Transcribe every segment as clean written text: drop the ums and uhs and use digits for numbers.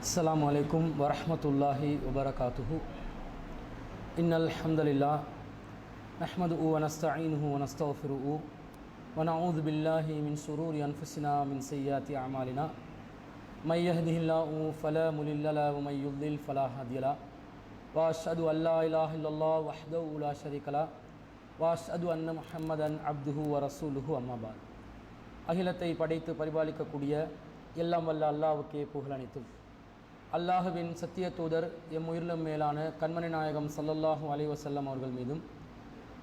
அஸ்ஸலாமு அலைக்கும் வரஹ்மத்துல்லாஹி வபரகாத்துஹு. இன்னல் ஹம்தலில்லாஹ் நஹ்மதுஹு வ நஸ்தஈனுஹு வ நஸ்தக்ஃபிருஹு வ நஊது பில்லாஹி மின் ஷுரூரி அன்ஃபுஸினா மின் ஸய்யிஆத்தி அமாலினா மை யஹ்திஹில்லாஹு ஃபலா முலில்ல லஹு வ மை யுض்லில் ஃபலா ஹாதிய லஹு வ அஷ்ஹது அன் லா இலாஹா இல்லல்லாஹ் வஹ்தஹு லா ஷரீக லஹு வ அஷ்ஹது அன்ன முஹம்மதன் அப்துஹு வ ரசூலுஹு அம்மா பஅத். அகிலத்தை படைத்து பரிபாலிக்கக்கூடிய எல்லாம் வல்ல அல்லாஹ்வுக்கே புகழ் அனைத்தும். அல்லாஹுவின் சத்திய தூதர் எம் உயிரிலும் மேலான கண்மணி நாயகம் ஸல்லல்லாஹு அலைஹி வஸல்லம் அவர்கள் மீதும்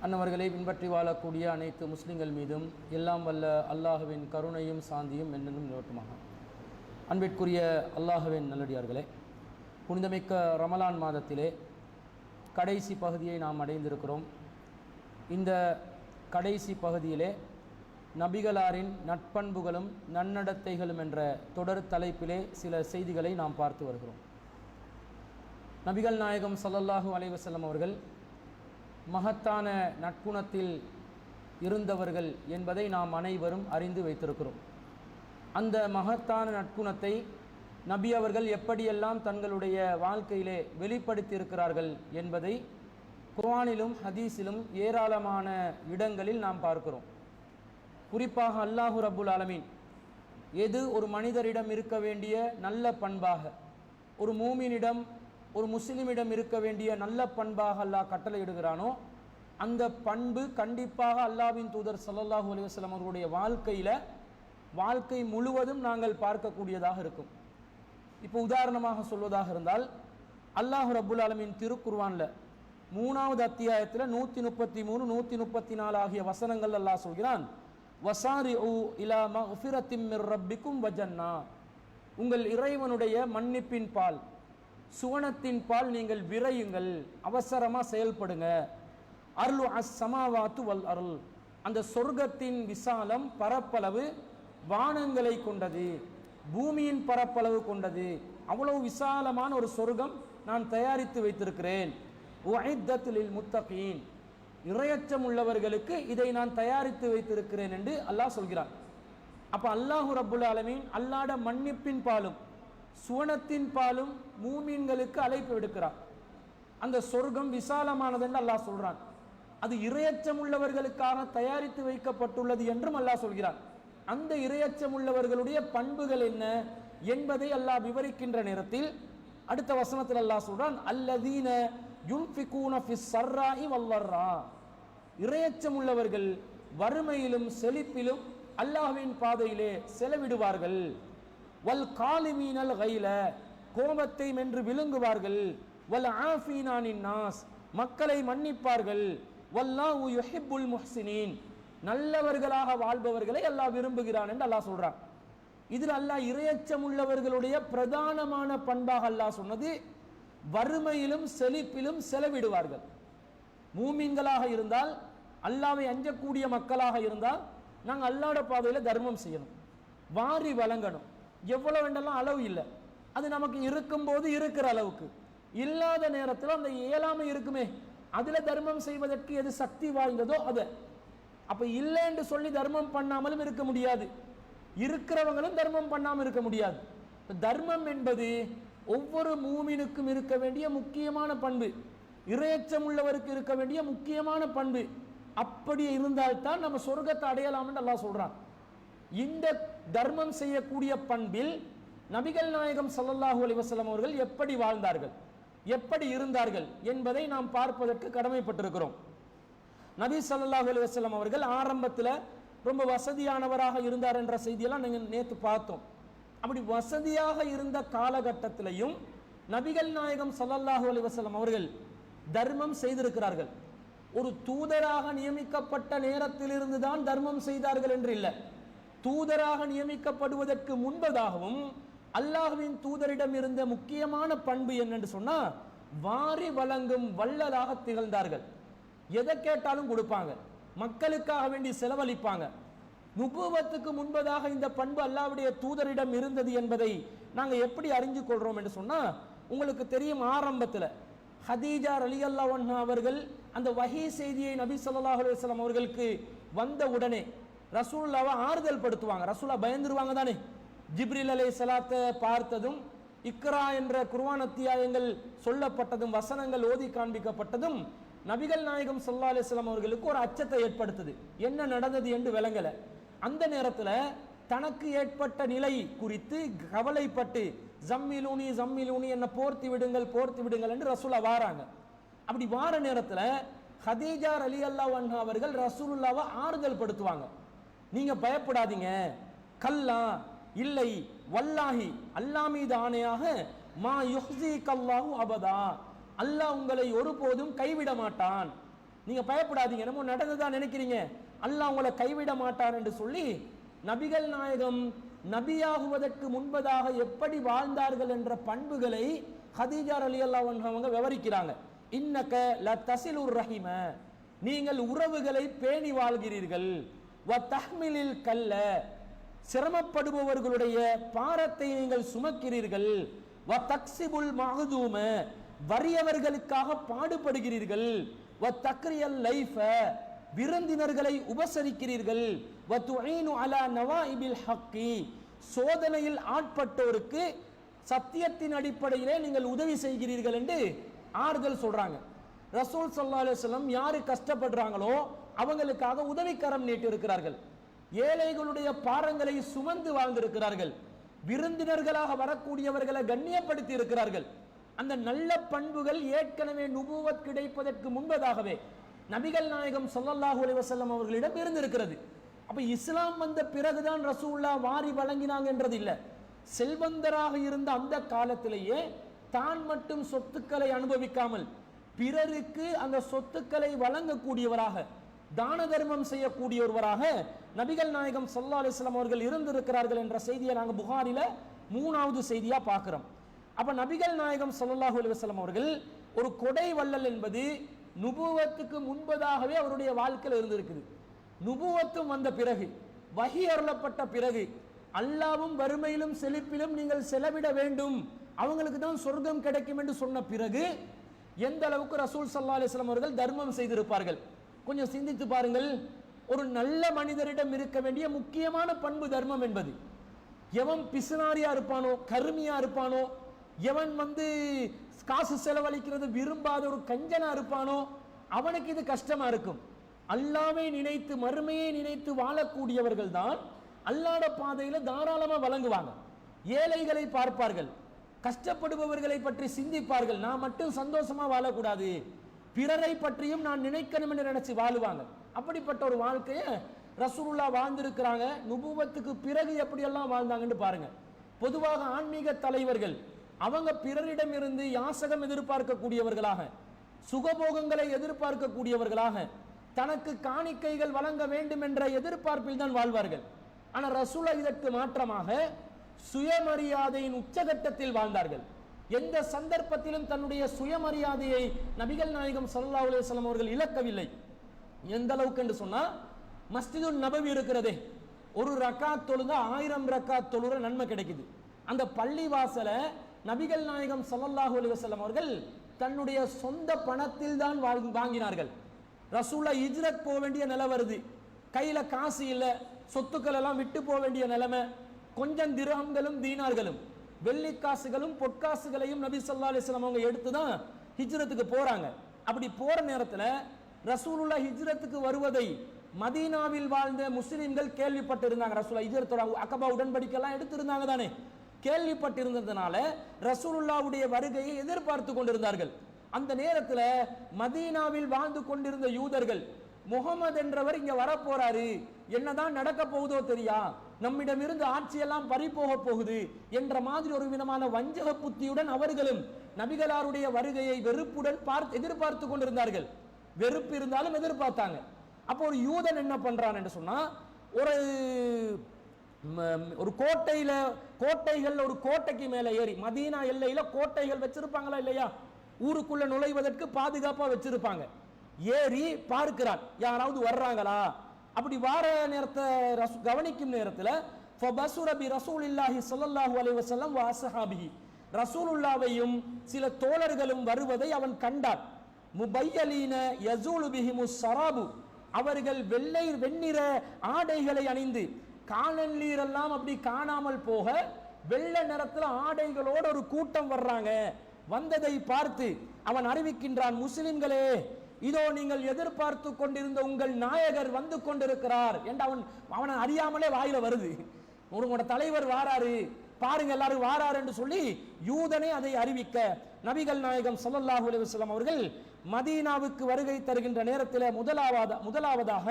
அன்னவர்களை பின்பற்றி வாழக்கூடிய அனைத்து முஸ்லிம்கள் மீதும் எல்லாம் வல்ல அல்லாஹுவின் கருணையும் சாந்தியும் என்னென்னும் நிலவட்டுமாக. அன்பிற்குரிய அல்லாஹுவின் நல்லடியார்களே, புனிதமிக்க ரமலான் மாதத்திலே கடைசி பகுதியை நாம் அடைந்திருக்கிறோம். இந்த கடைசி பகுதியிலே நபிகளாரின் நட்பண்புகளும் நன்னடத்தைகளும் என்ற தொடர் தலைப்பிலே சில செய்திகளை நாம் பார்த்து வருகிறோம். நபிகள் நாயகம் ஸல்லல்லாஹு அலைஹி வஸல்லம் அவர்கள் மகத்தான நற்குணத்தில் இருந்தவர்கள் என்பதை நாம் அனைவரும் அறிந்து வைத்திருக்கிறோம். அந்த மகத்தான நற்குணத்தை நபி அவர்கள் எப்படியெல்லாம் தங்களுடைய வாழ்க்கையிலே வெளிப்படுத்தியிருக்கிறார்கள் என்பதை குர்ஆனிலும் ஹதீஸிலும் ஏராளமான இடங்களில் நாம் பார்க்கிறோம். குறிப்பாக அல்லாஹு ரப்புல் ஆலமீன் எது ஒரு மனிதரிடம் இருக்க வேண்டிய நல்ல பண்பாக, ஒரு மூமினிடம் ஒரு முஸ்லிமிடம் இருக்க வேண்டிய நல்ல பண்பாக அல்லாஹ் கட்டளையிடுகிறானோ அந்த பண்பு கண்டிப்பாக அல்லாஹ்வின் தூதர் ஸல்லல்லாஹு அலைஹி வஸல்லம் அவர்களுடைய வாழ்க்கை முழுவதும் நாங்கள் பார்க்கக்கூடியதாக இருக்கும். இப்போ உதாரணமாக சொல்வதாக இருந்தால், அல்லாஹு ரப்புல் ஆலமீன் திருக்குர்ஆனில் 3வது அத்தியாயத்தில் 133, 134 ஆகிய வசனங்கள் அல்லாஹ் சொல்கிறான், வசாரிஉ இலா மக்ஃபிரத்தின் மிர் ரப்பிக்கும் வ ஜன்னா, உங்கள் இறைவனுடைய மன்னிப்பின் பால், சுவனத்தின் பால் நீங்கள் விரையுங்கள், அவசரமாக செயல்படுங்க. அர்லு அஸ் சமாவாத்து வல் அருள், அந்த சொர்க்கத்தின் விசாலம் பரப்பளவு வானங்களை கொண்டது, பூமியின் பரப்பளவு கொண்டது. அவ்வளவு விசாலமான ஒரு சொர்க்கம் நான் தயாரித்து வைத்திருக்கிறேன். உஇத்தத் லில் முத்தகீன், இறையச்சம் உள்ளவர்களுக்கு இதை நான் தயாரித்து வைத்திருக்கிறேன் என்று அல்லாஹ் சொல்கிறான். அப்போ அல்லாஹு ரப்புல் ஆலமீன் அல்லாஹ்ட மன்னிப்பின் பாலும் சுவனத்தின் பாலும் மூமீன்களுக்கு அழைப்பு விடுக்கிறான். அந்த சொர்க்கம் விசாலமானது என்று அல்லாஹ் சொல்றான். அது இறையச்சம் உள்ளவர்களுக்காக தயாரித்து வைக்கப்பட்டுள்ளது என்றும் அல்லாஹ் சொல்கிறான். அந்த இறையச்சம் உள்ளவர்களுடைய பண்புகள் என்ன என்பதை அல்லாஹ் விவரிக்கின்ற நேரத்தில் அடுத்த வசனத்தில் அல்லாஹ் சொல்றான், அல்லதீன யுன்ஃபிகூன ஃபிஸ் ஸர்ராஇ வல் வர்ரா, இறையச்சம் உள்ளவர்கள் வறுமையிலும் செழிப்பிலும் அல்லாஹ்வின் பாதையிலே செலவிடுவார்கள். வல் காலிமீனல் கைல, கோபத்தை மென்று விழுங்குவார்கள். வல் ஆஃபீனானின் நாஸ், மக்களை மன்னிப்பார்கள். வல்லாஹு யுஹிப்புல் முஹ்சினீன், நல்லவர்களாக வாழ்பவர்களை அல்லாஹ் விரும்புகிறான் என்று அல்லாஹ் சொல்றான். இதில் அல்லாஹ் இறையச்சம் உள்ளவர்களுடைய பிரதானமான பண்பாக அல்லாஹ் சொன்னது வறுமையிலும் செழிப்பிலும் செலவிடுவார்கள். மூமின்களாக இருந்தால், அல்லாஹ்வை அஞ்சக்கூடிய மக்களாக இருந்தால், நாங்கள் அல்லாஹ்வுட பாதையில் தர்மம் செய்யணும், வாரி வழங்கணும். எவ்வளவு வேண்டெல்லாம் அளவு இல்லை, அது நமக்கு இருக்கும்போது இருக்கிற அளவுக்கு, இல்லாத நேரத்தில் அந்த இயலாமை இருக்குமே அதில் தர்மம் செய்வதற்கு எது சக்தி வாய்ந்ததோ அதை. அப்போ இல்லைன்னு சொல்லி தர்மம் பண்ணாமலும் இருக்க முடியாது, இருக்கிறவங்களும் தர்மம் பண்ணாமல் இருக்க முடியாது. தர்மம் என்பது ஒவ்வொரு மூமினுக்கும் இருக்க வேண்டிய முக்கியமான பண்பு, இறையச்சம் உள்ளவருக்கு இருக்க வேண்டிய முக்கியமான பண்பு. அப்படி இருந்தால்தான் நம்ம சொர்க்கத்தை அடையலாம் என்று அல்லாஹ் சொல்றான். இந்த தர்மம் செய்யக்கூடிய பண்பில் நபிகள் நாயகம் ஸல்லல்லாஹு அலைஹி வஸல்லம் அவர்கள் எப்படி வாழ்ந்தார்கள், எப்படி இருந்தார்கள் என்பதை நாம் பார்ப்பதற்கு கடமைப்பட்டிருக்கிறோம். நபி ஸல்லல்லாஹு அலைஹி வஸல்லம் அவர்கள் ஆரம்பத்தில் ரொம்ப வசதியானவராக இருந்தார் என்ற செய்தியெல்லாம் நீங்கள் நேற்று பார்த்தோம். அப்படி வசதியாக இருந்த காலகட்டத்திலையும் நபிகள் நாயகம் ஸல்லல்லாஹு அலைஹி வஸல்லம் அவர்கள் தர்மம் செய்திருக்கிறார்கள். ஒரு தூதராக நியமிக்கப்பட்ட நேரத்திலிருந்து தான் தர்மம் செய்தார்கள் என்று இல்லை, தூதராக நியமிக்கப்படுவதற்கு முன்பதாகவும் அல்லாஹ்வின் தூதரிடம் இருந்த முக்கியமான பண்பு என்னென்று சொன்னா, வாரி வழங்கும் வள்ளலாக திகழ்ந்தார்கள். எதை கேட்டாலும் கொடுப்பாங்க, மக்களுக்காக வேண்டி செலவழிப்பாங்க. நுபுவத்துக்கு முன்பதாக இந்த பண்பு அல்லாஹ்வுடைய தூதரிடம் இருந்தது என்பதை நாங்கள் எப்படி அறிஞ்சு கொள்றோம் என்று சொன்னால், உங்களுக்கு தெரியும், ஆரம்பத்தில் ஹதீஜா ரலியல்லாஹு அன்ஹா அவர்கள் அந்த வஹீ செய்தியை நபி ஸல்லல்லாஹு அலைஹி வஸல்லம் அவர்களுக்கு வந்த உடனே ரசூலுல்லாஹ்வை ஆறுதல் படுத்துவாங்க. ரசூலுல்லாஹ் பயந்துருவாங்க தானே, ஜிப்ரீல் அலைஹிஸ்ஸலாத்தை பார்த்ததும் இக்ரா என்ற குர்ஆன் அத்தியாயங்கள் சொல்லப்பட்டதும் வசனங்கள் ஓதி காண்பிக்கப்பட்டதும் நபிகள் நாயகம் ஸல்லல்லாஹு அலைஹி வஸல்லம் அவர்களுக்கு ஒரு அச்சத்தை ஏற்படுத்துது. என்ன நடந்தது என்று விளங்கல. அந்த நேரத்தில் தனக்கு ஏற்பட்ட நிலை குறித்து கவலைப்பட்டு ஜம்மிலூனி ஜம்மிலூனி என்ன போர்த்தி விடுங்கள் என்று ரசூலா வாராங்க. அப்படி வார நேரத்தில் ஹதீஜா ரலியல்லாஹு அன்ஹா அவர்கள் ரசூலுல்லாவை ஆறுதல் படுத்துவாங்க. நீங்க பயப்படாதீங்க, கல்லா இல்லை, வல்லாஹி அல்லாஹ் மீது ஆணையாக, மா யுஹ்ஸிகல்லாஹு அபதா, அல்லாஹ் உங்களை ஒருபோதும் கைவிட மாட்டான், நீங்க பயப்படாதீங்க, நம்ம நடந்ததா நினைக்கிறீங்க, அல்லாஹ் உங்களை கைவிட மாட்டான் என்று சொல்லி நபிகள் நாயகம் நபியாகுவதற்கு முன்பதாக எப்படி வாழ்ந்தார்கள் என்ற பண்புகளை ஹதீஜா ரலியல்லாஹு அன்ஹா அவங்க விவரிக்கிறாங்க. இன்னக லதஸிலுர் ரஹிம, நீங்கள் உறவுகளை பேணி வாழ்கிறீர்கள், வ தஹ்மிலில் கல்ல, சிரமப்படுபவர்களுடைய பாரத்தை நீங்கள் சுமக்கிறீர்கள், வ தக்ஸிபுல் மஹ்தூம, வறியவர்களுக்காக பாடுபடுகிறீர்கள், வ தக்ரியல் லைஃப, விருந்தினர்களை உபசரிக்கிறீர்கள், வ துஈனு அலா நவாயிபில் ஹக்கி, சோதனையில் ஆட்பட்டோருக்கு சத்தியத்தின் அடிப்படையிலே நீங்கள் உதவி செய்கிறீர்கள் என்று ஆறுதல் சொல்றாங்க. ரசூல் ஸல்லல்லாஹு அலைஹி வஸல்லம் யாரு கஷ்டப்படுறாங்களோ அவங்களுக்காக உதவிக்கரம் நீட்டி இருக்கிறார்கள். ஏழைகளுடைய பாரங்களை சுமந்து வாழ்ந்திருக்கிறார்கள். விருந்தினர்களாக வரக்கூடியவர்களை கண்ணியப்படுத்தி இருக்கிறார்கள். அந்த நல்ல பண்புகள் ஏற்கனவே நுபுவத் கிடைப்பதற்கு முன்பதாகவே நபிகள் நாயகம் ஸல்லல்லாஹு அலைஹி வஸல்லம் அவர்களிடம் இருந்திருக்கிறது. அப்ப இஸ்லாம் வந்த பிறகுதான் ரசூலுல்லாஹ் வாரி வழங்கினாங்க என்றது இல்லை. செல்வந்தராக இருந்த அந்த காலத்திலேயே தான் மட்டும் சொத்துக்களை அனுபவிக்காமல் பிறருக்கு அந்த சொத்துக்களை வழங்கக்கூடியவராக, தான தர்மம் செய்யக்கூடியவராக நபிகள் நாயகம் ஸல்லல்லாஹு அலைஹி வஸல்லம் அவர்கள் இருந்திருக்கிறார்கள் என்ற செய்தியை நாங்கள் புகாரில 3வது செய்தியா பார்க்கிறோம். அப்ப நபிகள் நாயகம் ஸல்லல்லாஹு அலைஹி வஸல்லம் அவர்கள் ஒரு கொடை வள்ளல் என்பது நுபுவத்துக்கு முன்பதாகவே அவருடைய வாழ்க்கையில் இருந்திருக்குது. நுபுவத்தும் வந்த பிறகு, வஹி அருளப்பட்ட பிறகு, அல்லாவும் வறுமையிலும் செழிப்பிலும் நீங்கள் செலவிட வேண்டும், அவங்களுக்கு தான் சொர்க்கம் கிடைக்கும் என்று சொன்ன பிறகு எந்த அளவுக்கு ரசூல் ஸல்லல்லாஹு அலைஹி வஸல்லம் அவர்கள் தர்மம் செய்திருப்பார்கள். கொஞ்சம் சிந்தித்து பாருங்கள். ஒரு நல்ல மனிதரிடம் இருக்க வேண்டிய முக்கியமான பண்பு தர்மம் என்பது. எவன் பிசுனாரியா இருப்பானோ, கருமியா இருப்பானோ, எவன் காசு செலவழிக்கிறது விரும்பாத ஒரு கஞ்சனா இருப்பானோ அவனுக்கு இது கஷ்டமா இருக்கும். அல்லாஹ்வை நினைத்து மறுமையை நினைத்து வாழக்கூடியவர்கள் தான் அல்லாஹ்வுடைய பாதையில தாராளமா வழங்குவாங்க. ஏழைகளை பார்ப்பார்கள், கஷ்டப்படுபவர்களை பற்றி சிந்திப்பார்கள். நான் மட்டும் சந்தோஷமா வாழக்கூடாது, பிறரை பற்றியும் நான் நினைக்கணும் என்று நினைச்சு வாழுவாங்க. அப்படிப்பட்ட ஒரு வாழ்க்கையை ரசூலுல்லாஹ் வாழ்ந்திருக்கிறாங்க. நுபுவத்துக்கு பிறகு எப்படியெல்லாம் வாழ்ந்தாங்கன்னு பாருங்க. பொதுவாக ஆன்மீக தலைவர்கள் அவங்க பிறரிடம் இருந்து யாசகம் எதிர்பார்க்கக்கூடியவர்களாக, சுகபோகங்களை எதிர்பார்க்கக்கூடியவர்களாக, தனக்கு காணிக்கைகள் வழங்க வேண்டும் என்ற எதிர்பார்ப்பில் தான் வாழ்வார்கள். ஆனால் ரசூலுல்லாஹ் இதற்கு மாற்றமாக சுயமரியாதையின் உச்சகட்டத்தில் வாழ்ந்தார்கள். எந்த சந்தர்ப்பத்திலும் தன்னுடைய சுயமரியாதையை நபிகள் நாயகம் ஸல்லல்லாஹு அலைஹி வஸல்லம் அவர்கள் இழக்கவில்லை. எந்த அளவுக்கு என்று சொன்னா, மஸ்ஜிதுன் நபவி இருக்கிறதே, ஒரு ரக்காத் தொழுதா 1000 ரக்காத் தொழுற நன்மை கிடைக்குது. அந்த பள்ளி வாசல நபிகள் நாயகம் ஸல்லல்லாஹு அலைஹி வஸல்லம் அவர்கள் தன்னுடைய சொந்த பணத்தில் தான் வாங்கினார்கள். ரசூலுல்லாஹ் ஹிஜ்ரத் போக வேண்டிய நிலை வருது, கையில காசு இல்லை, சொத்துக்கள் எல்லாம் விட்டு போக வேண்டிய நிலைமை, கொஞ்சம் திர்ஹம்களும் தீனார்களும் வெள்ளி காசுகளும் பொற்காசுகளையும் நபி ஸல்லல்லாஹு அலைஹி வஸல்லம் அவங்க எடுத்து தான் ஹிஜ்ரத்துக்கு போறாங்க. அப்படி போற நேரத்தில் ரசூலுல்லாஹ் ஹிஜ்ரத்துக்கு வருவதை மதீனாவில் வாழ்ந்த முஸ்லிம்கள் கேள்விப்பட்டிருந்தாங்க. ரசூலுல்லாஹ் ஹிஜ்ரத்தோட அகபா உடன்படிக்கைலாம் எடுத்திருந்தாங்க தானே, கேள்விப்பட்டிருந்ததுனால ரசூலுல்லாஹ்வுடைய வருகையை எதிர்பார்த்து கொண்டிருந்தார்கள். அந்த நேரத்தில் மதீனாவில் வாழ்ந்து கொண்டிருந்த யூதர்கள், முகமது என்றவர் இங்க வரப்போறாரு, என்னதான் நடக்க போகுதோ தெரியா, நம்மிடமிருந்து ஆட்சியெல்லாம் பறிபோக போகுது என்ற மாதிரி ஒரு விதமான வஞ்சக புத்தியுடன் அவர்களும் நபிகளாருடைய வருகையை வெறுப்புடன் எதிர்பார்த்து கொண்டிருந்தார்கள். வெறுப்பு இருந்தாலும் எதிர்பார்த்தாங்க. அப்போ ஒரு யூதன் என்ன பண்றான் என்று சொன்னா, ஒரு கோட்டைகள் ஒரு கோட்டைக்கு மேல ஏறி, மதீனா எல்லையில கோட்டைகள் வச்சிருப்பாங்களா இல்லையா, ஊருக்குள்ள நுழைவதற்கு பாதுகாப்பா வச்சிருப்பாங்க. ஏறி பார்க்கிறான் யாராவது வர்றாங்களா. அப்படி வார நேரத்தை கவனிக்கும் நேரத்தில் ரசூலுல்லாஹி ஸல்லல்லாஹு அலைஹி வஸல்லம் வ அஸ்ஹாபிஹி, ரசூலுல்லாஹ்வையும் சில தோழர்களும் வருவதை அவன் கண்டான். முபையலீன யஸூலு பிஹிமுஸ் ஸராபு, அவர்கள் வெண்ணிற ஆடைகளை அணிந்து, காலநீரெல்லாம் அப்படி காணாமல் போக வெள்ளை நிறத்துல ஆடைகளோடு ஒரு கூட்டம் வர்றாங்க. வந்ததை பார்த்து அவன் அறிவிக்கின்றான், முஸ்லிம்களே, இதோ நீங்கள் எதிர்பார்த்து கொண்டிருந்த உங்கள் நாயகர் வந்து கொண்டிருக்கிறார் என்று அவனை அறியாமலே வாயில வருது. உங்களோட தலைவர் வாராரு பாருங்க, எல்லாரும் வாராரு என்று சொல்லி யூதனே அதை அறிவிக்க நபிகள் நாயகம் ஸல்லல்லாஹு அலைஹி வஸல்லம் அவர்கள் மதீனாவுக்கு வருகை தருகின்ற நேரத்தில் முதலாவதாக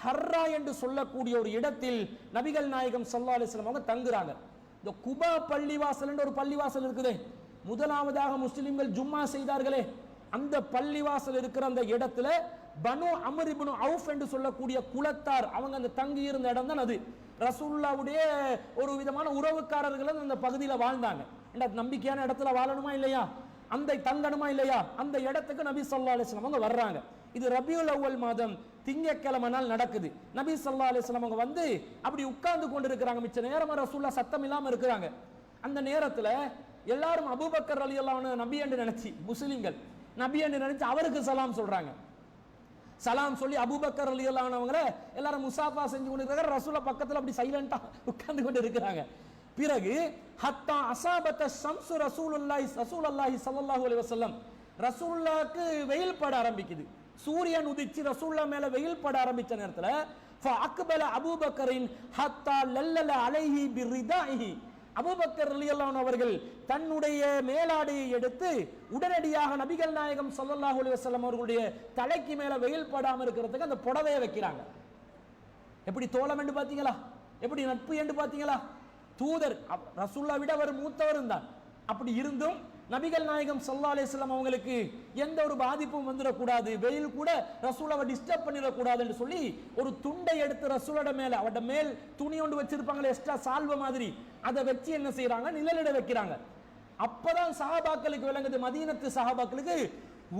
ஹர்ரா என்று சொல்லக்கூடிய ஒரு இடத்தில் நபிகள் நாயகம் ஸல்லல்லாஹு அலைஹி வஸல்லம் அவங்க தங்குறாங்க. இந்த குபா பள்ளிவாசல் என்ற ஒரு பள்ளிவாசல் இருக்குது. முதலாவதாக முஸ்லிம்கள் ஜும்மா செய்தார்களே, அந்த பள்ளிவாசல் இருக்கிற அந்த இடத்துல பனு அம்ர் இப்னு அவுஃப் என்று சொல்லக்கூடிய குலத்தார் அவங்க அந்த தங்கி இருந்த இடம் தான் அது. ரசூலுல்லாஹ்வுடைய ஒரு விதமான உறவுக்காரர்கள் அந்த பகுதியில் வாழ்ந்தாங்க. நம்பிக்கையான இடத்துல வாழணுமா இல்லையா, அந்த தங்கணுமா இல்லையா, அந்த இடத்துக்கு நபி ஸல்லல்லாஹு அலைஹி வஸல்லம் அவங்க வர்றாங்க. இது ரபியுல் அவ்வல் மாதம் திங்கட்கிழமை நாள் நடக்குது. நபி ஸல்லல்லாஹு அலைஹி வஸல்லம் அவங்க வந்து அப்படி உட்கார்ந்து கொண்டு இருக்கிறாங்க. மிச்ச நேரமா ரசூலுல்லாஹ் சத்தம் இல்லாம இருக்கிறாங்க. அந்த நேரத்துல எல்லாரும் அபூபக்கர் ரலியல்லாஹு அன்ஹு நபி என்று நினைச்சு, முஸ்லிம்கள் நபி என்று நினைச்சு அவருக்கு சலாம் சொல்றாங்க. சலாம் சொல்லி அபூபக்கர் ரலியல்லாஹு அன்ஹு அவங்கள எல்லாரும் முசாஃபா செஞ்சு கொண்டு இருக்காங்க. ரசூலுல்லாஹ் பக்கத்துல அப்படி சைலண்டா உட்கார்ந்து கொண்டு இருக்கிறாங்க. பிறகு ஹத்தா அஸாபத ஷம்சு ரசூலுல்லாஹி ஸல்லல்லாஹு அலைஹி வஸல்லம், ரசூலுல்லாஹ்க்கு வெயில் பட ஆரம்பிக்குது. சூரியன் உதிச்சு ரசூலுல்லாஹ் மேல வெயில் பட ஆரம்பிச்ச நேரத்துல ஃபஅக்பல அபூபக்கரின் ஹத்தா லல்லல அலைஹி பிரிதாஹி, அபூபக்கர் ரலியல்லாஹு அன்ஹு அவர்கள் தன்னுடைய மேலாடையை எடுத்து உடனடியாக நபிகள் நாயகம் ஸல்லல்லாஹு அலைஹி வஸல்லம் அவர்களுடைய தலைக்கு மேல வெயில் படாம இருக்கிறதுக்கு அந்த புடவையை வைக்கிறாங்க. எப்படி தோழம் என்று பாத்தீங்களா, எப்படி நட்பு என்று பாத்தீங்களா. தூதர் ரசூலுல்லாஹ் விட அவர் மூத்தவரும் தான். அப்படி இருந்தும் நபிகள் நாயகம் ஸல்லல்லாஹு அலைஹி வஸல்லம் அவங்களுக்கு எந்த ஒரு பாதிப்பும் வந்துடக்கூடாது, வெயில் கூட ரசூலுல்லாஹ்வை டிஸ்டர்ப் பண்ணிடக்கூடாது என்று சொல்லி ஒரு துண்டை எடுத்து ரசூலோட மேல, அவட மேல் துணி ஒன்று வச்சிருப்பாங்களே எக்ஸ்ட்ரா சால்வ மாதிரி, அதை வச்சு என்ன செய்யறாங்க, நிழலிட வைக்கிறாங்க. அப்பதான் சஹாபாக்களுக்கு விளங்குது, மதீனத்து சஹாபாக்களுக்கு,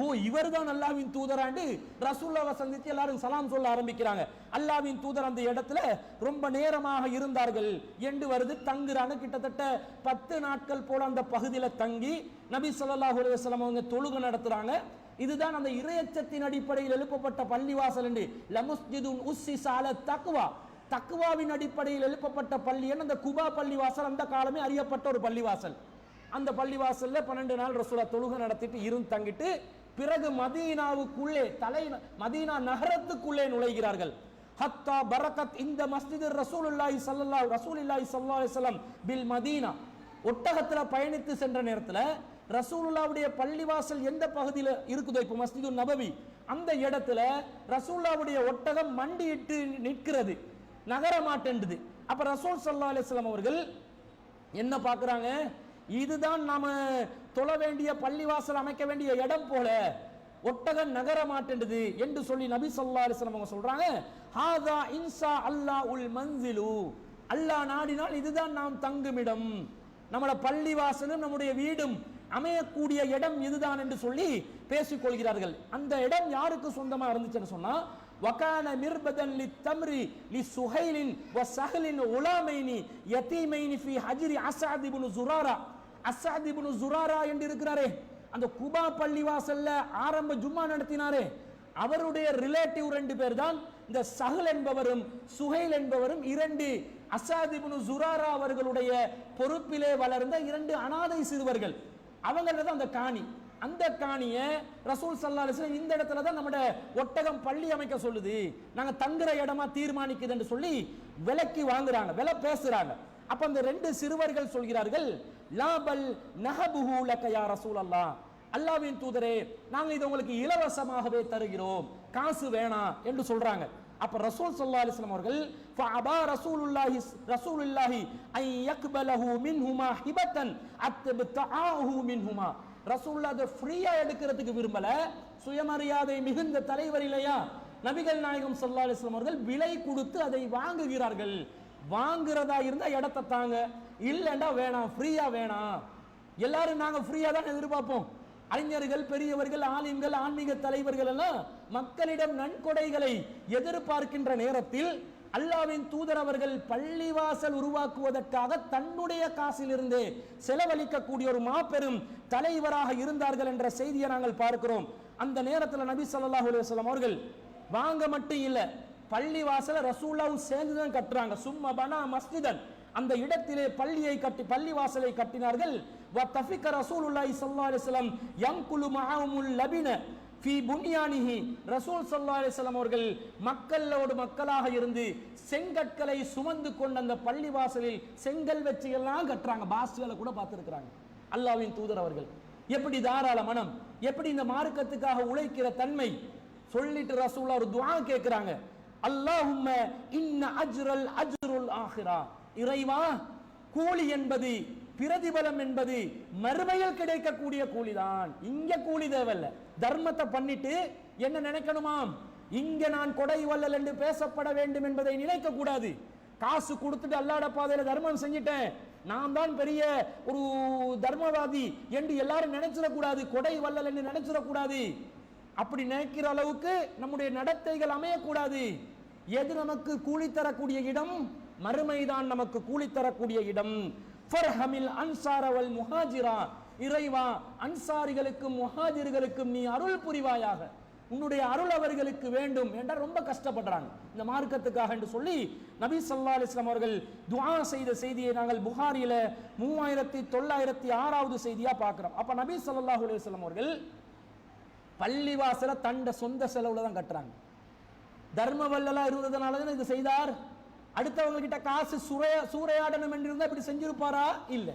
ஓ இவர் தான் அல்லாஹ்வின் தூதராண்டு ரசூலுல்லாஹ்வை சந்தித்து எல்லாரும் சலாம் சொல்ல ஆரம்பிக்கிறாங்க. அல்லாஹ்வின் தூதர் அந்த இடத்துல ரொம்ப நேரமாக இருந்தார்கள் என்று வருது. தங்குறாங்க. கிட்டத்தட்ட 10 நாட்கள் போல அந்த பகுதியில் தங்கி நபி ஸல்லல்லாஹு அலைஹி வஸல்லம் அவங்க தொழுகை நடத்துறாங்க. இதுதான் அந்த இறையச்சத்தின் அடிப்படையில் எழுப்பப்பட்ட பள்ளிவாசல் என்று, லமுஸ்ஜிதுன் உஸ்ஸிஸ அலா தக்வா, தக்வாவின் அடிப்படையில் எழுப்பப்பட்ட பள்ளி என்று அந்த குபா பள்ளிவாசல் அந்த காலமே அறியப்பட்ட ஒரு பள்ளிவாசல். அந்த பள்ளிவாசல்ல 12 நாள் ரசூலுல்லாஹ் தொழுகை நடத்திட்டு இருந்து தங்கிட்டு பிறகு மதீனாவுக்குள்ளே மதீனா நகரத்துக்குள்ளே நுழைகிறார்கள். ஹத்தா பரக்கத் இந்த மஸ்ஜித் ரசூலுல்லாஹி ஸல்லல்லாஹு அலைஹி வஸல்லம் பில் மதீனா, ஒட்டகத்துல பயணித்து சென்ற நேரத்தில் ரசூலுல்லாஹ்வுடைய பள்ளிவாசல் எந்த பகுதியில் இருக்குதோ, இப்போ மஸ்ஜிது நபவி, அந்த இடத்துல ரசூலுல்லாஹ்வுடைய ஒட்டகம் மண்டியிட்டு நிற்கிறது, நகர மாட்டேன்றது. அப்ப ரசூல் ஸல்லல்லாஹு அலைஹி வஸல்லம் அவர்கள் என்ன பார்க்கறாங்க, இதுதான் நாம தொழ வேண்டிய பள்ளிவாசல் அமைக்க வேண்டிய இடம் போல, ஒட்டகம் நகர மாட்டேன்றது என்று சொல்லி நபி ஸல்லல்லாஹு அலைஹி வஸல்லம் அவங்க சொல்றாங்க, ஹாதா இன்ஷா அல்லாஹுல் மன்சிலு, அல்லாஹ் நாடினால் இதுதான் நாம் தங்குமிடம், நம்மளோட பள்ளிவாசலும் நம்முடைய வீடும் அமையக்கூடிய இடம் இதுதான் என்று சொல்லி பேசிக் கொள்கிறார்கள். அந்த இடம் யாருக்கு சொந்தமா இருந்துச்சுன்னு சொன்னா, வகான மிர்பதன் லித்தம்ரி லிசுஹைலின் வஸஹலின் உலாமைனி யதீமைனி ஃபி ஹஜ்ரி அஸ்அத் இப்னு ஸுராரா, அஸ்அத் இப்னு ஸுராரா என்று இருக்கிறாரே, அந்த குபா பள்ளிவாசல்ல ஆரம்ப ஜும்மா நடத்தினாரே, அவருடைய ரிலேட்டிவ் 2 பேர் தான் இந்த சஹல் என்பவரும் சுஹைல் என்பவரும், 2 அஸ்அத் இப்னு ஸுராரா அவர்களுடைய பொறுப்பிலே வளர்ந்த 2 அனாதை சிறுவர்கள். அவங்களது அந்த காணி, அந்த காணியை ரசூல் ஸல்லல்லாஹு அலைஹி வஸல்லம் இந்த இடத்துல தான் நம்மட ஒட்டகம் பள்ளி அமைக்க சொல்லுது, நாங்க தங்குற இடமா தீர்மானிக்குது என்று சொல்லி விலைக்கு வாங்குறாங்க, விலை பேசுறாங்க. அப்ப அந்த 2 சிறுவர்கள் சொல்கிறார்கள், லாபல் நஹபுஹு லக யா ரசூலல்லாஹ், அல்லாஹ்வின் தூதரே நாங்க இதை உங்களுக்கு இலவசமாகவே தருகிறோம், காசு வேணாம் என்று சொல்றாங்க. அப்ப ரசூல் ஸல்லல்லாஹு அலைஹி வஸல்லம் அவர்கள் ஃபஅபா ரசூலுல்லாஹி ஐ யக்பலஹு மின்ஹுமா ஹிபத்தன் அத்பதஆஹு மின்ஹுமா, ரசூலுல்லாஹ் அதை ஃப்ரீயா எடுக்கிறதுக்கு விரும்பல, சுயமரியாதை மிகுந்த தலைவர் இல்லையா, நபிகள் நாயகம் ஸல்லல்லாஹு அலைஹி வஸல்லம் அவர்கள் விலை கொடுத்து அதை வாங்குகிறார்கள். வாங்குறதா இருந்தா இடத்தை தாங்க, இல்லைண்டா வேணாம், ஃப்ரீயா வேணாம். எல்லாரும் நாங்க ஃப்ரீயா தான் எதிர்பார்ப்போம். அறிஞர்கள், பெரியவர்கள், ஆலிம்கள், ஆன்மீக தலைவர்கள் எல்லாம் மக்களிடம் நன்கொடைகளை எதிர்பார்க்கின்ற நேரத்தில் அல்லாஹ்வின் தூதர் அவர்கள் பள்ளிவாசல் உருவாக்குவதற்காக தன்னுடைய காசிலிருந்து செலவழிக்கக்கூடிய ஒரு மாபெரும் தலைவராக இருந்தார்கள் என்ற செய்தியை நாங்கள் பார்க்கிறோம். அந்த நேரத்தில் நபி ஸல்லல்லாஹு அலைஹி வஸல்லம் அவர்கள் வாங்க மட்டும் இல்லை, பள்ளிவாசல ரசூலுல்லாஹ் சேர்ந்து தான் கட்டுறாங்க. சும்ம பனா மஸ்ஜிதன், அந்த இடத்திலே பள்ளியை கட்டி பள்ளிவாசலை கட்டினார்கள். வதஃபிக ரசூலுல்லாஹி ஸல்லல்லாஹு அலைஹி வஸல்லம் யன்குலு மஅஹுல் லபின ஃபீ புன்யானிஹி. ரசூல் ஸல்லல்லாஹு அலைஹி வஸல்லம் அவர்கள் மக்களோடு மக்களாக இருந்து செங்கற்களை சுமந்து கொண்ட அந்த பள்ளிவாசலில் செங்கல் வச்சு எல்லாம் கட்டுறாங்க. பாஸ்களை கூட பார்த்திருக்கிறாங்க. அல்லாஹ்வின் தூதர் அவர்கள் எப்படி தாராள மனம், எப்படி இந்த மார்க்கத்துக்காக உழைக்கிற தன்மை சொல்லிட்டு ரசூலுல்லாஹ் ஒரு துஆ கேட்கிறாங்க. அல்லாஹும்ம இன்ன அஜ்ரல் அஜ்ருல் ஆஹிரா. இறைவா, கூலி என்பது, பிரதிபலம் என்பது மறுமையில் கிடைக்கக்கூடிய கூலிதான். இங்க கூலி தேவையில்ல. தர்மத்தை பண்ணிட்டு என்ன நினைக்கணுமாம், இங்க நான் கொடை வல்லல் என்று பேசப்பட வேண்டும் என்பதை நினைக்க கூடாது. காசு கொடுத்துட்டு அல்லாஹ்ட பாதையில தர்மம் செஞ்சிட்டேன், நான் தான் பெரிய ஒரு தர்மவாதி என்று எல்லாரும் நினைச்சிடக்கூடாது. கொடை வல்லல் என்று நினைச்சிடக்கூடாது. அப்படி நினைக்கிற அளவுக்கு நம்முடைய நடத்தைகள் அமையக்கூடாது. எது நமக்கு கூலி தரக்கூடிய இடம்? மறுமைதான் நமக்கு கூலி தரக்கூடிய இடம். ஃபர்ஹமில் அன்சார வல் முஹாஜிரா. இறைவா, அன்சாரிகளுக்கும் முஹாஜிர்களுக்கும் நீ அருள் புரிவாயாக, உன்னுடைய அருள் அவர்களுக்கு வேண்டும் என்றால் ரொம்ப கஷ்டப்படுறாங்க இந்த மார்க்கத்துக்காக என்று சொல்லி நபி ஸல்லல்லாஹு அலைஹி வஸல்லம் அவர்கள் துஆ செய்த செய்தியை நாங்கள் புகாரியில 3906வது செய்தியா பார்க்கிறோம். அப்ப நபி ஸல்லல்லாஹு அலைஹி வஸல்லம் அவர்கள் பள்ளிவாசல தண்ட சொந்த செலவுல தான் கட்டுறாங்க. தர்ம வல்லலா இருந்ததுனால தான் இது செய்தார். அடுத்தவங்க கிட்ட காசு சூறையாடணும் என்று இருந்தா இப்படி செஞ்சிருப்பாரா? இல்ல.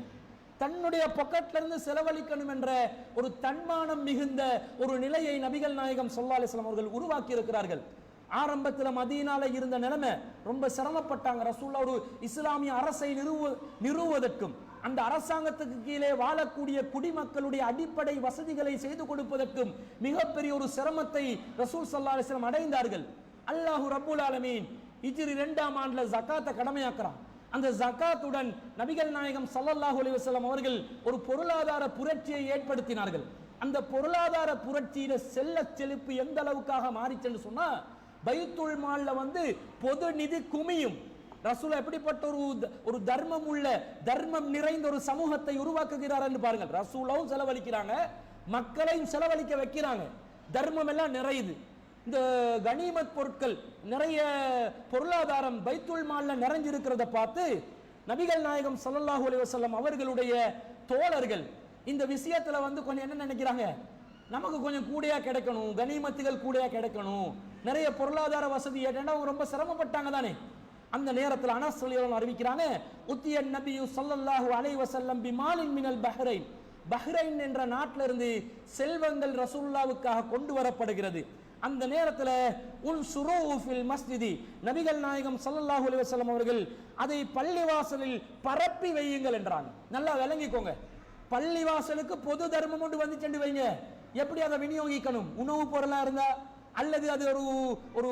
தன்னுடைய பாக்கெட்ல இருந்து செலவழிக்கணும் என்ற ஒரு தன்மானம் மிகுந்த ஒரு நிலையை நபிகள் நாயகம் ஸல்லல்லாஹு அலைஹி வஸல்லம் அவர்கள் உருவாக்கி இருக்கிறார்கள். ஆரம்பத்தில் மதீனால இருந்த நிலைமை ரொம்ப சிரமப்பட்டாங்க. ரசூலுல்லாஹ் ஒரு இஸ்லாமிய அரசை நிறுவுவதற்கும் அந்த அரசாங்கத்துக்கு கீழே வாழக்கூடிய குடிமக்களுடைய அடிப்படை வசதிகளை செய்து கொடுப்பதற்கும் மிகப்பெரிய ஒரு சிரமத்தை ரசூல் ஸல்லல்லாஹு அலைஹி வஸல்லம் அடைந்தார்கள். அல்லாஹ் ரப்பல் ஆலமீன் ஹிஜ்ரி 2ஆம் ஆண்டுல ஜகாத்தை கடமையாக்குறான். அந்த ஜகாத்துடன் நபிகள் நாயகம் ஸல்லல்லாஹு அலைஹி வஸல்லம் அவர்கள் ஒரு பொருளாதார புரட்சியை ஏற்படுத்தினார்கள். அந்த பொருளாதார புரட்சியில செல்வச்செழிப்பு எந்த அளவுக்காக மாறிச்சுன்னு சொன்னா, பைத்துல் மால்ல பொது நிதி குமியும். ரசூல் எப்படிப்பட்ட ஒரு தர்மம் உள்ள, தர்மம் நிறைந்த ஒரு சமூகத்தை உருவாக்குகிறார் என்று பாருங்கள். ரசூலும் செலவழிக்கிறாங்க, மக்களையும் செலவழிக்க வைக்கிறாங்க, தர்மம் எல்லாம் நிறையுது. இந்த கனிமத் பொருட்கள் நிறைய பொருளாதாரம் பைத்துல் மால்ல நிறைஞ்சிருக்கிறத பார்த்து நபிகள் நாயகம் ஸல்லல்லாஹு அலைஹி வஸல்லம் அவர்களுடைய தோழர்கள் இந்த விஷயத்துல கொஞ்சம் என்ன நினைக்கிறாங்க, நமக்கு கொஞ்சம் கூடையா கிடைக்கணும், கனிமத்துகள் கூடையா கிடைக்கணும், நிறைய பொருளாதார வசதி ஏன்னா ரொம்ப சிரமப்பட்டாங்க தானே. அந்த நேரத்தில் அனஸ் ரலியல்லாஹு அறிவிக்கிறாங்க, உத்திய நபியு ஸல்லல்லாஹு அலைஹி வஸல்லம் பிமாலின் மினல் பஹ்ரைன். பஹ்ரைன் என்ற நாட்டிலிருந்து செல்வங்கள் ரசூலுல்லாஹ்வுக்காக கொண்டு வரப்படுகிறது. அந்த நேரத்தில் உன்சுரு ஃபில் மஸ்ஜிதி, நபிகள் நாயகம் ஸல்லல்லாஹு அலைஹி வஸல்லம் அவர்கள் அதை பள்ளிவாசலில் பரப்பி வையுங்கள் என்றாங்க. நல்லா விளங்கிக்கோங்க, பள்ளிவாசலுக்கு பொது தர்மம் கொண்டு வந்து சென்று வைங்க. எப்படி அதை விநியோகிக்கணும்? உணவு பொருளா இருந்தா அல்லது அது ஒரு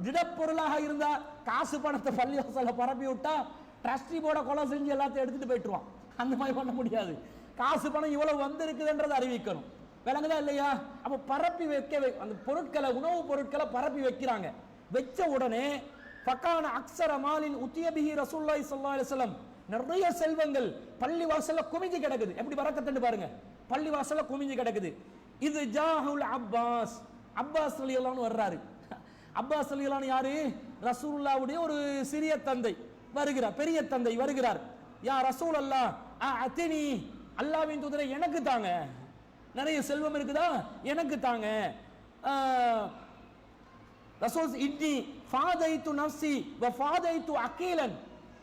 திடப்பொருளாக இருந்தா காசு பணத்தை பள்ளிவாசல பரப்பி விட்டா ட்ரஸ்டி போர்ட கொலை செஞ்சு எல்லாத்தையும் எடுத்துட்டு போயிட்டுருவான். அந்த மாதிரி பண்ண முடியாது. காசு பணம் இவ்வளவு வந்திருக்குதுன்றதை அறிவிக்கணும். விளங்குதா இல்லையா? அப்ப பரப்பி வைக்க அந்த பொருட்களை, உணவு பொருட்களை பரப்பி வைக்கிறாங்க. வச்ச உடனே ஃபகான அக்ஸர மாலின் உத்திய பிஹி ரசூலுல்லாஹி ஸல்லல்லாஹு அலைஹி வஸல்லம், நிறைய செல்வங்கள் பள்ளிவாசல்ல குமிஞ்சு கிடக்குது. எப்படி பரக்கத்துன்னு பாருங்க, பள்ளிவாசல்ல குமிஞ்சு கிடக்குது. இது ஜாஹுல் அப்பாஸ், அப்பாஸ் ரலியல்லாஹு அன்ஹு வர்றாரு. அப்பாஸ் ரலியல்லாஹு அன்ஹு யாரு? ரசூலுல்லாஹ்வுடைய ஒரு சிறிய தந்தை வருகிறார், பெரிய தந்தை வருகிறார். யா ரசூலல்லாஹ் அஅதினி, அல்லாஹ்வின் தூதரே எனக்கு தாங்க, நிறைய செல்வம் இருக்குதா, எனக்கு தாங்க. ரசூல் இன்னி ஃபாதைத்து நஃப்ஸி வ ஃபாதைத்து அகீலன்,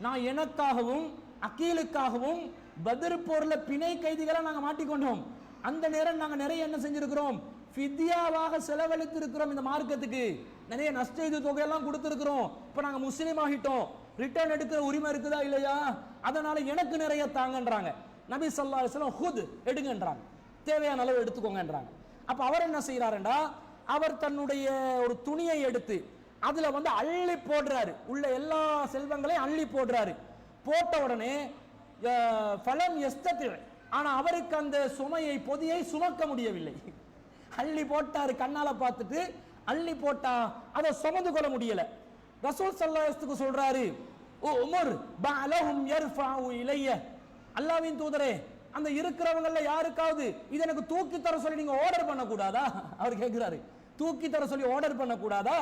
நான் எனக்காகவும் அகீலுக்காகவும் பத்ர் போர்ல பிணை கைதிகளை நாங்க மாட்டிக்கொண்டோம். அந்த நேரம் நாங்க நிறைய என்ன செஞ்சிருக்கிறோம், ஃபித்யாவாக செலவழித்து இருக்கிறோம். இந்த மார்க்கத்துக்கு நிறைய நஷ்ட தொகையெல்லாம் கொடுத்திருக்கிறோம். இப்ப நாங்க முஸ்லீம் ஆகிட்டோம், ரிட்டர்ன் எடுக்கிற உரிமை இருக்குதா இல்லையா, அதனால எனக்கு நிறைய தாங்கன்றாங்க. நபி ஸல்லல்லாஹு அலைஹி வஸல்லம் ஹுத் எடுங்கன்றாங்க, தேவையான அளவு எடுத்துக்கோங்கன்றாங்க. அப்ப அவர் என்ன செய்யறாருண்டா, அவர் தன்னுடைய ஒரு துணியை எடுத்து அதுல அள்ளி போடுறாரு, உள்ள எல்லா செல்வங்களையும் அள்ளி போடுறாரு. போட்ட உடனே ஃபலம் யஸ்ததி, ஆனா அவருக்கு அந்த சுமையை, பொதியை சுமக்க முடியவில்லை. அள்ளி போட்டாரு, கண்ணால பார்த்துட்டு அள்ளி போட்டா அதை சுமந்து கொள்ள முடியல. ரசூல் ஸல்லல்லாஹு அலைஹி வஸல்லம் சொல்றாரு, ஓ உமர் பஅலஹும் யர்ஃபஉ இலைய, அல்லாஹ்வின் தூதரே அந்த இருக்கிறவங்கள யாருக்காவது இது எனக்கு தூக்கி தர சொல்லி நீங்க ஆர்டர் பண்ண கூடாதா? அவர் கேட்கிறாரு, தூக்கி தர சொல்லி ஆர்டர் பண்ண கூடாதா?